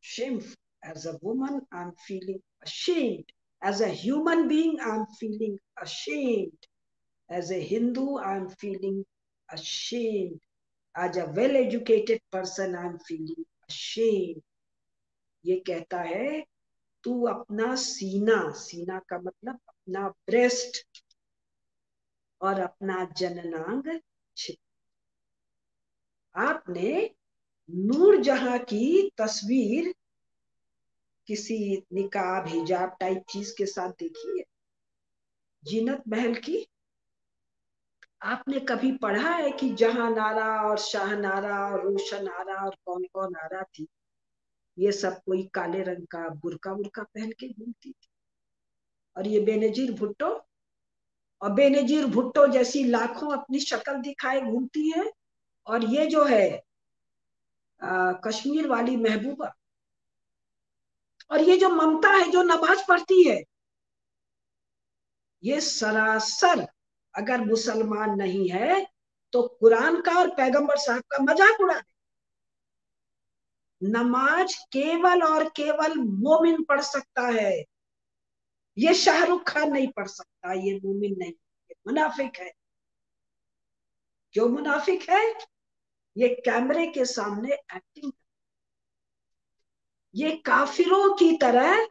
shameful. As a woman, I'm feeling ashamed. As a human being, I'm feeling ashamed. As a Hindu, I'm feeling ashamed. As a well-educated person, I'm feeling ashamed. ये कहता है तू अपना सीना, सीना का मतलब अपना ब्रेस्ट और अपना जननांग छिप। आपने नूरजहां की तस्वीर किसी निकाब हिजाब टाइप चीज के साथ देखी है? जीनत महल की आपने कभी पढ़ा है कि जहां नारा और शाह नारा और रोशन आरा और कौन कौन आरा थी, ये सब कोई काले रंग का बुरका बुरका पहन के घूमती थी? और ये बेनजीर भुट्टो, और बेनजीर भुट्टो जैसी लाखों अपनी शक्ल दिखाए घूमती है। और ये जो है कश्मीर वाली महबूबा, और ये जो ममता है जो नमाज पढ़ती है, ये सरासर अगर मुसलमान नहीं है तो कुरान का और पैगंबर साहब का मजाक उड़ा दे। नमाज केवल और केवल मोमिन पढ़ सकता है, ये शाहरुख खान नहीं पढ़ सकता, ये मोमिन नहीं, ये मुनाफिक है। क्यों मुनाफिक है? ये कैमरे के सामने एक्टिंग, ये काफिरों की तरह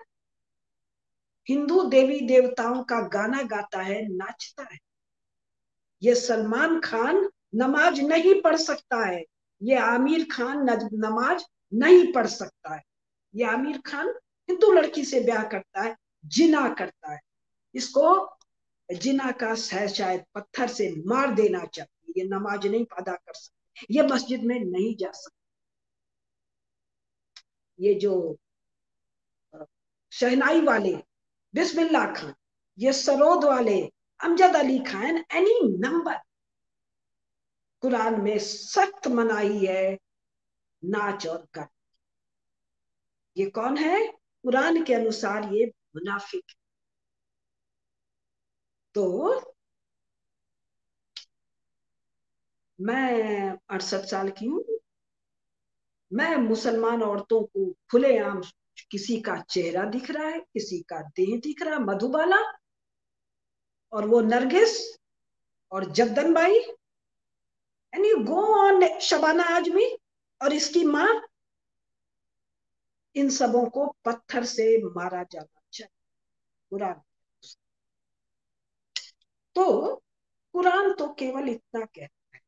हिंदू देवी देवताओं का गाना गाता है, नाचता है। ये सलमान खान नमाज नहीं पढ़ सकता है, ये आमिर खान नमाज नहीं पढ़ सकता है। ये आमिर खान हिंदू लड़की से ब्याह करता है, जिना करता है, इसको जिना का शायद पत्थर से मार देना चाहिए, ये नमाज नहीं अदा कर सकते, ये मस्जिद में नहीं जा सकते। ये जो शहनाई वाले बिस्मिल्लाह खान, ये सरोद वाले अमजद अली खान, एनी नंबर, कुरान में सख्त मनाही है नाच और गान। ये कौन है? कुरान के अनुसार ये मुनाफिक है। तो मैं 68 साल की हूँ, मैं मुसलमान औरतों को खुलेआम, किसी का चेहरा दिख रहा है, किसी का देह दिख रहा है, मधुबाला और वो नरगिस और Jaddan by, and you go on, Shabana Azmi और इसकी माँ, इन सबों को पत्थर से मारा जाना चाहिए कुरान। तो कुरान तो केवल इतना कहता है।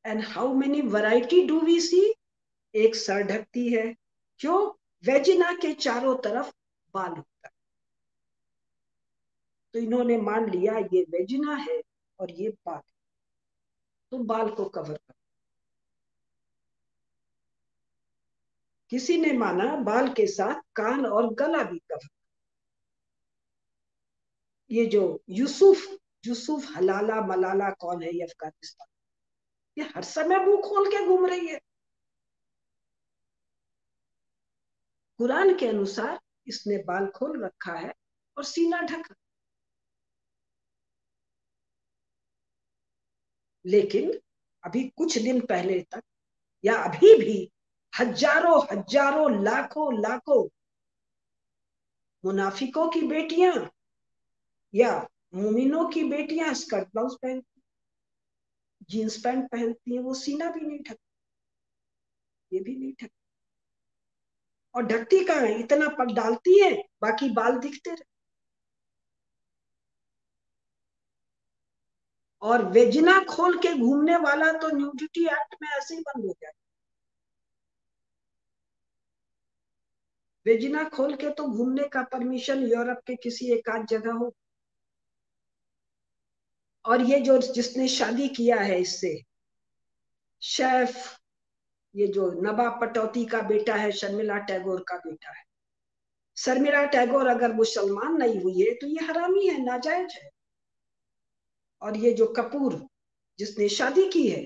And how many variety do we see? एक सर ढकती है, जो वेजिना के चारों तरफ बाल होता है, तो इन्होंने मान लिया ये वेजिना है और ये बाल, तो बाल को कवर कर। किसी ने माना बाल के साथ कान और गला भी कवर। ये जो यूसुफ यूसुफ हलाला मलाला कौन है? ये अफगानिस्तान, ये हर समय मुंह खोल के घूम रही है। कुरान के अनुसार इसने बाल खोल रखा है और सीना ढका। लेकिन अभी कुछ दिन पहले तक या अभी भी हजारों हजारों लाखों लाखों मुनाफिकों की बेटियां या मुमिनों की बेटियां स्कर्ट ब्लाउज पहनती, जींस पैंट पहनती हैं, वो सीना भी नहीं ढकती, ये भी नहीं ढकती। और ढकती कहाँ है? इतना पग डालती है, बाकी बाल दिखते रहे। और वेजिना खोल के घूमने वाला तो न्यूडिटी एक्ट में ऐसे ही बंद हो जाए। वेजिना खोल के तो घूमने का परमिशन यूरोप के किसी एक आध जगह हो। और ये जो जिसने शादी किया है इससे, शेफ, ये जो नवाब पटौती का बेटा है, शर्मिला टैगोर का बेटा है। शर्मिला टैगोर अगर मुसलमान नहीं हुई है तो ये हरामी है, नाजायज है। और ये जो कपूर जिसने शादी की है,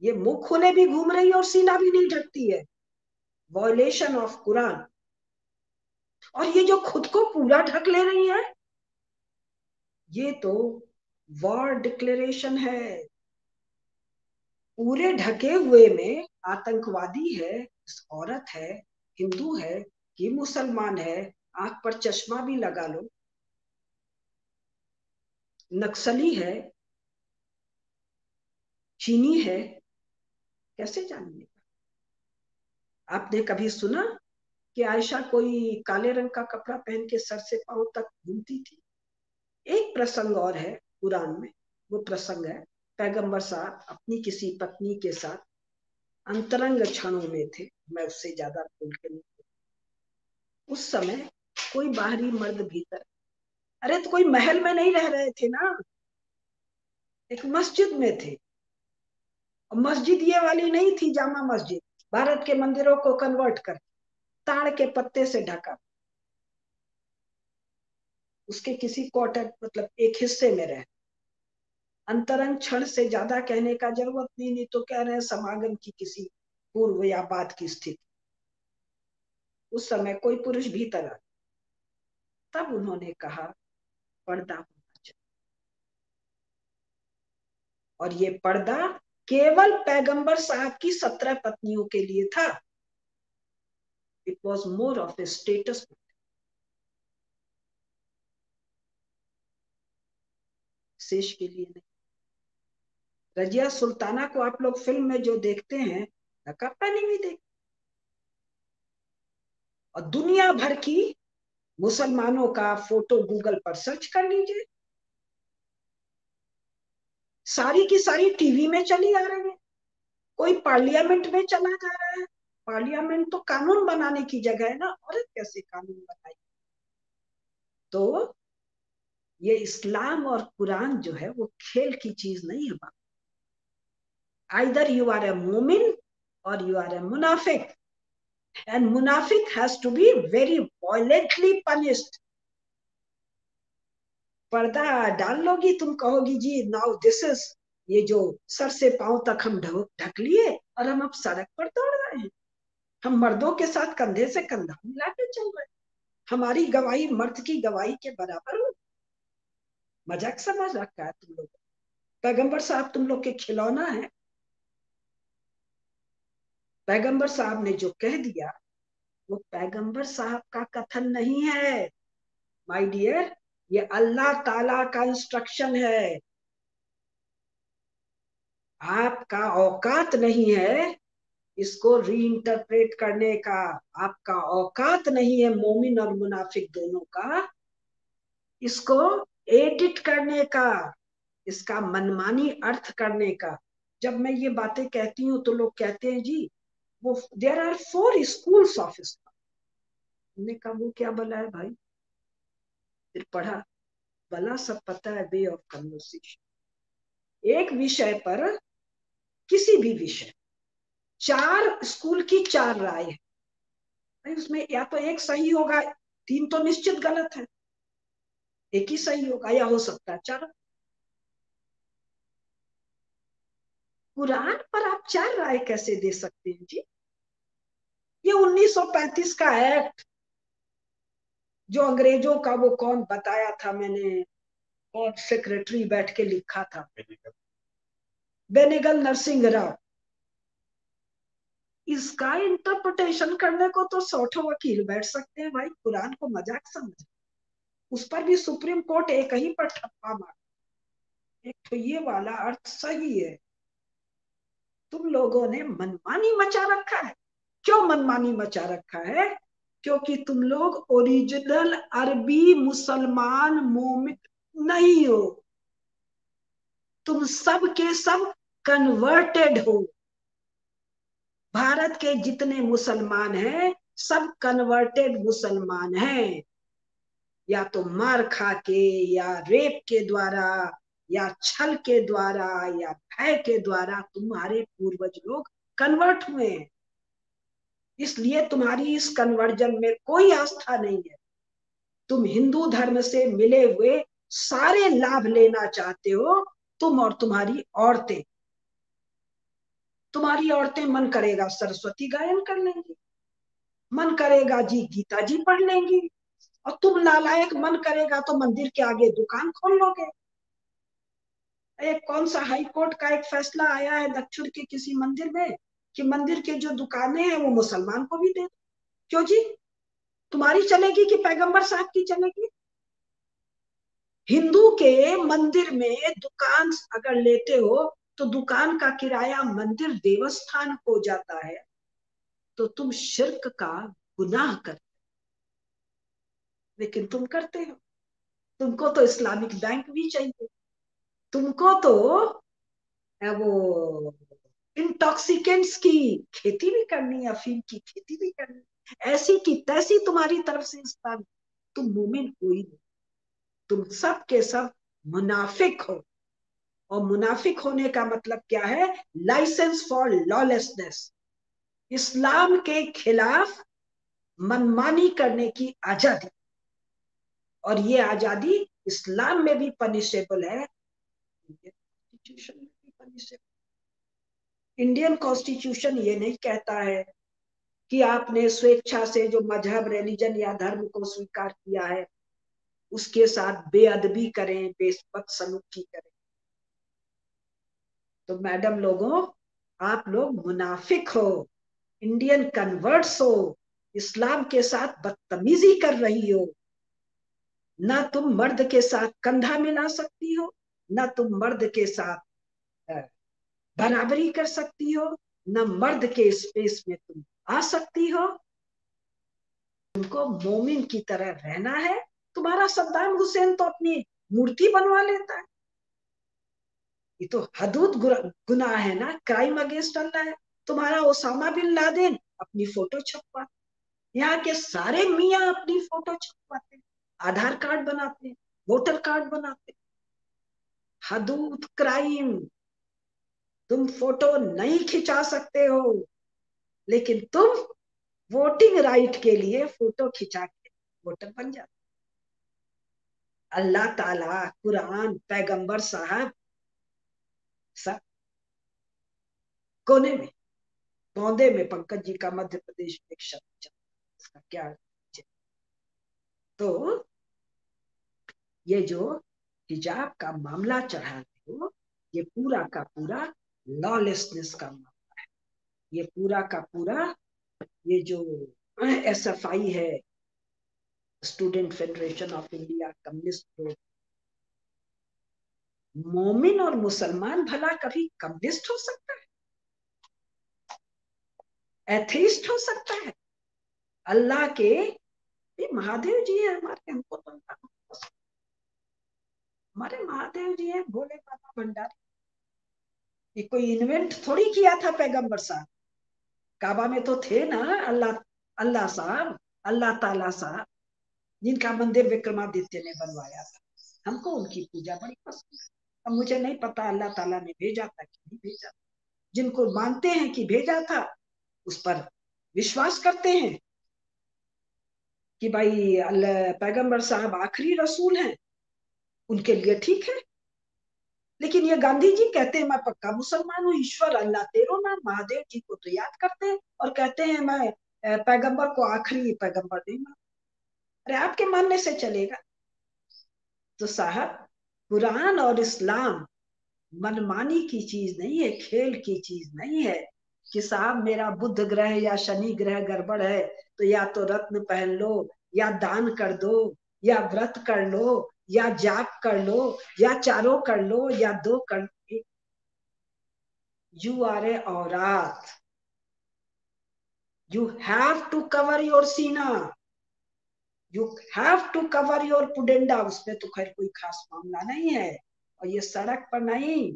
ये मुंह खोले भी घूम रही है और सीना भी नहीं ढकती है, वॉयलेशन ऑफ कुरान। और ये जो खुद को पूरा ढक ले रही है, ये तो वॉर डिक्लेरेशन है। पूरे ढके हुए में आतंकवादी है, औरत है, हिंदू है कि मुसलमान है, आंख पर चश्मा भी लगा लो, नक्सली है, चीनी है, कैसे जानिए? आपने कभी सुना कि आयशा कोई काले रंग का कपड़ा पहन के सर से पांव तक घूमती थी? एक प्रसंग और है कुरान में, वो प्रसंग है पैगंबर साहब अपनी किसी पत्नी के साथ अंतरंग क्षणों में थे, मैं उससे ज्यादा खोल के नहीं। उस समय कोई बाहरी मर्द भीतर, अरे तो कोई महल में नहीं रह रहे थे ना, एक मस्जिद में थे। और मस्जिद ये वाली नहीं थी जामा मस्जिद, भारत के मंदिरों को कन्वर्ट कर ताड़ के पत्ते से ढका, उसके किसी क्वार्टर मतलब एक हिस्से में रहे। अंतरंग क्षण से ज्यादा कहने का जरूरत नहीं, नहीं तो कह रहे हैं समागम की किसी पूर्व या बाद की स्थिति। उस समय कोई पुरुष भीतर आ, तब उन्होंने कहा पर्दा होना चाहिए। और ये पर्दा केवल पैगंबर साहब की 17 पत्नियों के लिए था। It was more of A status, शेष के लिए नहीं। रजिया सुल्ताना को आप लोग फिल्म में जो देखते हैं, नकाब पहनी हुई देख। और दुनिया भर की मुसलमानों का फोटो गूगल पर सर्च कर लीजिए, सारी की सारी टीवी में चली आ रही है, कोई पार्लियामेंट में चला जा रहा है, पार्लियामेंट तो कानून बनाने की जगह है ना, औरत कैसे कानून बनाई? तो ये इस्लाम और कुरान जो है वो खेल की चीज नहीं है। आइदर यू आर ए मोमिन और यू आर ए मुनाफिक, एंड मुनाफिक has to be very violently punished. पर्दा डाल लोगी, तुम कहोगी जी नाउ दिस इज, ये जो सर से पांव तक हम ढक लिए और हम अब सड़क पर दौड़ रहे हैं, हम मर्दों के साथ कंधे से कंधा मिला के चल रहे हैं, हमारी गवाही मर्द की गवाही के बराबर हो। मजाक समझ रखा है तुम लोग? पैगंबर साहब तुम लोग के खिलौना है। पैगंबर साहब ने जो कह दिया वो पैगंबर साहब का कथन नहीं है माय डियर, ये अल्लाह ताला का इंस्ट्रक्शन है। आपका औकात नहीं है इसको रीइंटरप्रेट करने का, आपका औकात नहीं है मोमिन और मुनाफिक दोनों का इसको एडिट करने का, इसका मनमानी अर्थ करने का। जब मैं ये बातें कहती हूँ तो लोग कहते हैं जी वो there are 4 schools of Islam. हमने कहा वो क्या भला है भाई? फिर पढ़ा, भला सब पता है वे ऑफ कन्वर्सेशन। एक विषय पर, किसी भी विषय, 4 स्कूल की 4 राय है भाई, उसमें या तो एक सही होगा, 3 तो निश्चित गलत है, एक ही सही होगा या हो सकता है 4। कुरान पर आप 4 राय कैसे दे सकते हैं जी? ये 1935 का एक्ट, जो अंग्रेजों का, वो कौन बताया था मैंने, कौन सेक्रेटरी बैठ के लिखा था, बेनेगल नरसिंह राव। इसका इंटरप्रिटेशन करने को तो 100 वकील बैठ सकते हैं भाई, कुरान को मजाक समझ। उस पर भी सुप्रीम कोर्ट एक ही पर ठप्पा मार, एक तो ये वाला अर्थ सही है। तुम लोगों ने मनमानी मचा रखा है। क्यों मनमानी मचा रखा है? क्योंकि तुम लोग ओरिजिनल अरबी मुसलमान मोमिन नहीं हो, तुम सब के सब कन्वर्टेड हो। भारत के जितने मुसलमान हैं सब कन्वर्टेड मुसलमान हैं, या तो मार खा के, या रेप के द्वारा, या छल के द्वारा, या भय के द्वारा तुम्हारे पूर्वज लोग कन्वर्ट हुए हैं। इसलिए तुम्हारी इस कन्वर्जन में कोई आस्था नहीं है। तुम हिंदू धर्म से मिले हुए सारे लाभ लेना चाहते हो, तुम और तुम्हारी औरतें। तुम्हारी औरतें मन करेगा सरस्वती गायन कर लेंगी, मन करेगा जी गीता जी पढ़ लेंगी, और तुम नालायक मन करेगा तो मंदिर के आगे दुकान खोल लोगे। एक कौन सा हाई कोर्ट का एक फैसला आया है दक्षिण के किसी मंदिर में कि मंदिर के जो दुकानें हैं वो मुसलमान को भी दे दो। क्यों जी? तुम्हारी चलेगी कि पैगंबर साहब की चलेगी? हिंदू के मंदिर में दुकान अगर लेते हो तो दुकान का किराया मंदिर देवस्थान हो जाता है, तो तुम शिर्क का गुनाह करते, लेकिन तुम करते हो। तुमको तो इस्लामिक बैंक भी चाहिए, तुमको तो वो इंटॉक्सिकेंट्स की खेती भी करनी है, अफीम की खेती भी करनी है, ऐसी की तैसी तुम्हारी तरफ से इस्लाम। तुम मोमिन कोई नहीं, तुम सब के सब मुनाफिक हो। और मुनाफिक होने का मतलब क्या है? लाइसेंस फॉर लॉलेसनेस, इस्लाम के खिलाफ मनमानी करने की आजादी। और ये आजादी इस्लाम में भी पनिशेबल है, कॉन्स्टिट्यूशन में भी पनिशेबल। इंडियन कॉन्स्टिट्यूशन ये नहीं कहता है कि आपने स्वेच्छा से जो मजहब, रिलीजन या धर्म को स्वीकार किया है उसके साथ बेअदबी करें, बदसलूकी करें। तो मैडम लोगों, आप लोग मुनाफिक हो, इंडियन कन्वर्ट्स हो, इस्लाम के साथ बदतमीजी कर रही हो। ना तुम मर्द के साथ कंधा मिला सकती हो, ना तुम मर्द के साथ बराबरी कर सकती हो, ना मर्द के स्पेस में तुम आ सकती हो। तुमको मोमिन की तरह रहना है। तुम्हारा सद्दाम हुसैन तो अपनी मूर्ति बनवा लेता है, ये तो हदूद गुनाह है ना, क्राइम अगेंस्ट अल्लाह है। तुम्हारा ओसामा बिन लादेन अपनी फोटो छपवाते, यहाँ के सारे मियाँ अपनी फोटो छपवाते, आधार कार्ड बनाते, वोटर कार्ड बनाते। हदूद क्राइम। तुम फोटो नहीं खिंचा सकते हो, लेकिन तुम वोटिंग राइट के लिए फोटो खिंचा के वोटर बन जाते। अल्लाह ताला, कुरान, पैगंबर साहब सब कोने में, पौधे में। पंकज जी का मध्य प्रदेश में एक शब्द इसका क्या है? तो ये जो हिजाब का मामला चढ़ा रहे हो, ये पूरा का पूरा लॉलेसनेस का मामला है। ये पूरा का पूरा ये जो SFI है, student federation of India, communist लोग, मोमिन और मुसलमान भला कभी कम्युनिस्ट हो सकता है? एथीस्ट हो सकता है? अल्लाह के ये महादेव जी है हमारे, हमको तो हमारे महादेव जी है, भोले बाबा भंडारी। ये कोई इन्वेंट थोड़ी किया था पैगंबर साहब। काबा में तो थे ना अल्लाह, अल्लाह साहब, अल्लाह ताला साहब, जिनका मंदिर विक्रमादित्य ने बनवाया था। हमको उनकी पूजा बड़ी पसंद है। अब मुझे नहीं पता अल्लाह ताला ने भेजा था कि नहीं भेजा। जिनको मानते हैं कि भेजा था, उस पर विश्वास करते हैं कि भाई पैगंबर साहब आखिरी रसूल हैं, उनके लिए ठीक है। लेकिन ये गांधी जी कहते हैं मैं पक्का मुसलमान हूँ, ईश्वर अल्लाह तेरो नाम, महादेव जी को तो याद करते हैं और कहते हैं मैं पैगंबर को आखिरी पैगंबर नहीं मान। अरे आपके मानने से चलेगा? तो साहब, कुरान और इस्लाम मनमानी की चीज नहीं है, खेल की चीज नहीं है कि साहब मेरा बुध ग्रह या शनि ग्रह गड़बड़ है तो या तो रत्न पहन लो, या दान कर दो, या व्रत कर लो, या जाप कर लो, या चारों कर लो, या दो कर लो। यू आर ए औरत, you have to cover your सीना, you have to cover your pudenda. उसमें तो खैर कोई खास मामला नहीं है। और ये सड़क पर नहीं,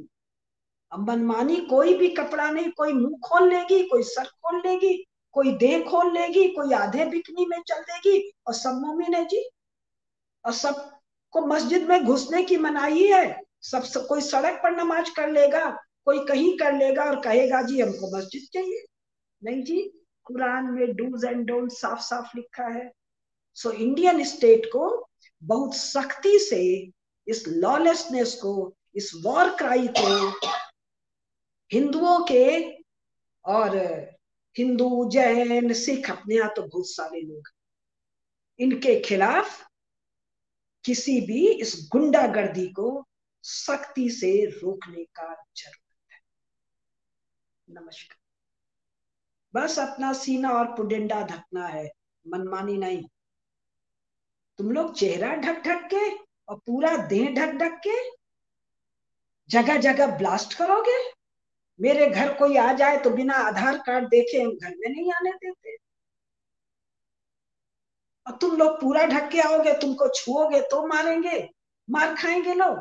मनमानी कोई भी कपड़ा नहीं, कोई मुंह खोल लेगी, कोई सर खोल लेगी, कोई देह खोल लेगी, कोई आधे बिकनी में चल देगी, और सब मोमिन है जी। और सबको मस्जिद में घुसने की मनाही है। सब कोई सड़क पर नमाज कर लेगा, कोई कहीं कर लेगा और कहेगा जी हमको मस्जिद चाहिए। नहीं जी, कुरान में डूज एंड डोंट साफ साफ लिखा है। सो इंडियन स्टेट को बहुत सख्ती से इस लॉलेसनेस को, इस वॉर क्राई को, हिंदुओं के, और हिंदू जैन सिख अपने यहाँ तो बहुत सारे लोग, इनके खिलाफ किसी भी इस गुंडागर्दी को सख्ती से रोकने का जरूरत है। नमस्कार। बस अपना सीना और पुडेंडा ढकना है, मनमानी नहीं। तुम लोग चेहरा ढक ढक के और पूरा देह ढक ढक के जगह जगह ब्लास्ट करोगे। मेरे घर कोई आ जाए तो बिना आधार कार्ड देखे हम घर में नहीं आने देते। और तुम लोग पूरा ढक के आओगे, तुमको छुओगे तो मारेंगे, मार खाएंगे लोग।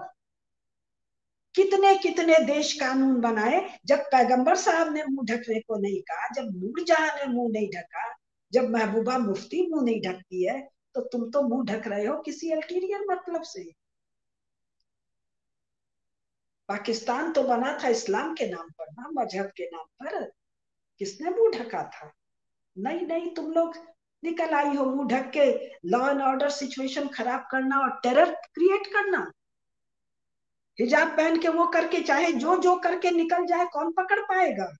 कितने कितने देश कानून बनाए, जब पैगंबर साहब ने मुंह ढकने को नहीं कहा, जब नूरजहां ने मुंह नहीं ढका, जब महबूबा मुफ्ती मुंह नहीं ढकती है, तो तुम तो मुंह ढक रहे हो किसी अल्टीरियर मतलब से। पाकिस्तान तो बना था इस्लाम के नाम पर ना, मजहब के नाम पर। किसने मुंह ढका था? नहीं नहीं, तुम लोग निकल आई हो मुंह ढक के, लॉ एंड ऑर्डर सिचुएशन खराब करना और टेरर क्रिएट करना। हिजाब पहन के वो करके चाहे जो जो करके निकल जाए, कौन पकड़ पाएगा?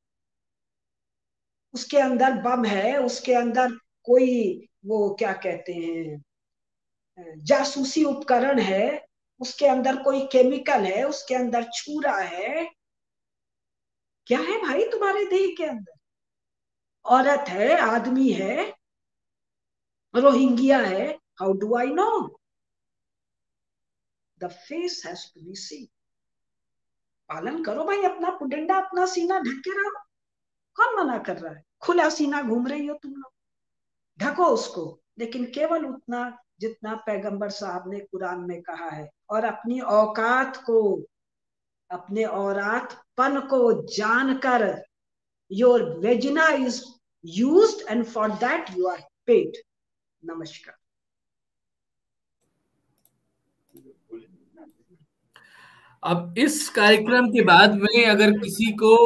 उसके अंदर बम है, उसके अंदर कोई वो क्या कहते हैं जासूसी उपकरण है, उसके अंदर कोई केमिकल है, उसके अंदर छुरा है। क्या है भाई तुम्हारे देह के अंदर? औरत है, आदमी है, रोहिंग्या है, how do I know? The face has to be seen. पालन करो भाई अपना, पुडेंडा अपना सीना ढक के रहो। कौन मना कर रहा है? खुला सीना घूम रही हो तुम लोग, ढको उसको, लेकिन केवल उतना जितना पैगंबर साहब ने कुरान में कहा है। और अपनी औकात को, अपने औरातपन को जानकर, your vagina is used and for that you are paid. नमस्कार। अब इस कार्यक्रम के बाद में अगर किसी को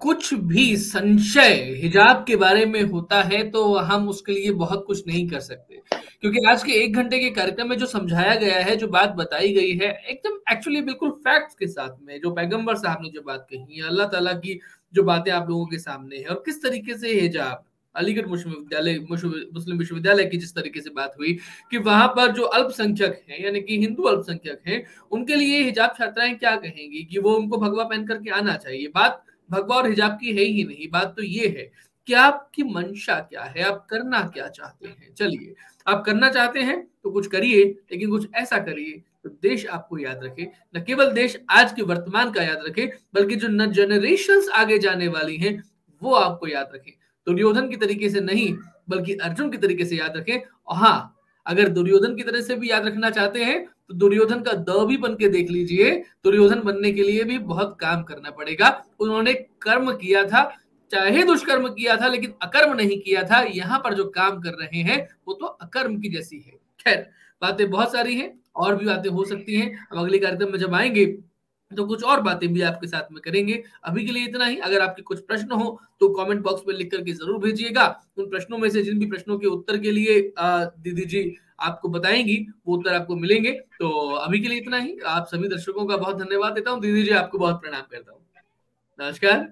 कुछ भी संशय हिजाब के बारे में होता है तो हम उसके लिए बहुत कुछ नहीं कर सकते, क्योंकि आज के 1 घंटे के कार्यक्रम में जो समझाया गया है, जो बात बताई गई है, एकदम एक्चुअली बिल्कुल फैक्ट्स के साथ में, जो पैगंबर साहब ने जो बात कही है, अल्लाह ताला की जो बातें आप लोगों के सामने है, और किस तरीके से हिजाब अलीगढ़ मुस्लिम विश्वविद्यालय की जिस तरीके से बात हुई कि वहां पर जो अल्पसंख्यक हैं, यानी कि हिंदू अल्पसंख्यक हैं, उनके लिए हिजाब छात्राएं क्या कहेंगी कि वो उनको भगवा पहन करके आना चाहिए। बात भगवा और हिजाब की है ही नहीं, बात तो ये है कि आपकी मंशा क्या है, आप करना क्या चाहते हैं। चलिए, आप करना चाहते हैं तो कुछ करिए, लेकिन कुछ ऐसा करिए तो देश आपको याद रखे, न केवल देश आज के वर्तमान का याद रखे, बल्कि जो न जनरेशंस आगे जाने वाली हैं वो आपको याद रखें। दुर्योधन की तरीके से नहीं, बल्कि अर्जुन की तरीके से याद रखें। और हाँ, अगर दुर्योधन की तरह से भी याद रखना चाहते हैं तो दुर्योधन का द भी बन के देख लीजिए। दुर्योधन बनने के लिए भी बहुत काम करना पड़ेगा। उन्होंने कर्म किया था, चाहे दुष्कर्म किया था, लेकिन अकर्म नहीं किया था। यहाँ पर जो काम कर रहे हैं वो तो अकर्म की जैसी है। खैर, बातें बहुत सारी हैं, और भी बातें हो सकती हैं। अब अगले कार्यक्रम में जब आएंगे तो कुछ और बातें भी आपके साथ में करेंगे। अभी के लिए इतना ही। अगर आपके कुछ प्रश्न हो तो कमेंट बॉक्स में लिख करके जरूर भेजिएगा। उन प्रश्नों में से जिन भी प्रश्नों के उत्तर के लिए दीदी जी आपको बताएंगी, वो उत्तर आपको मिलेंगे। तो अभी के लिए इतना ही। आप सभी दर्शकों का बहुत धन्यवाद देता हूँ। दीदी जी, आपको बहुत प्रणाम करता हूँ। नमस्कार।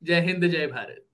जय हिंद, जय भारत।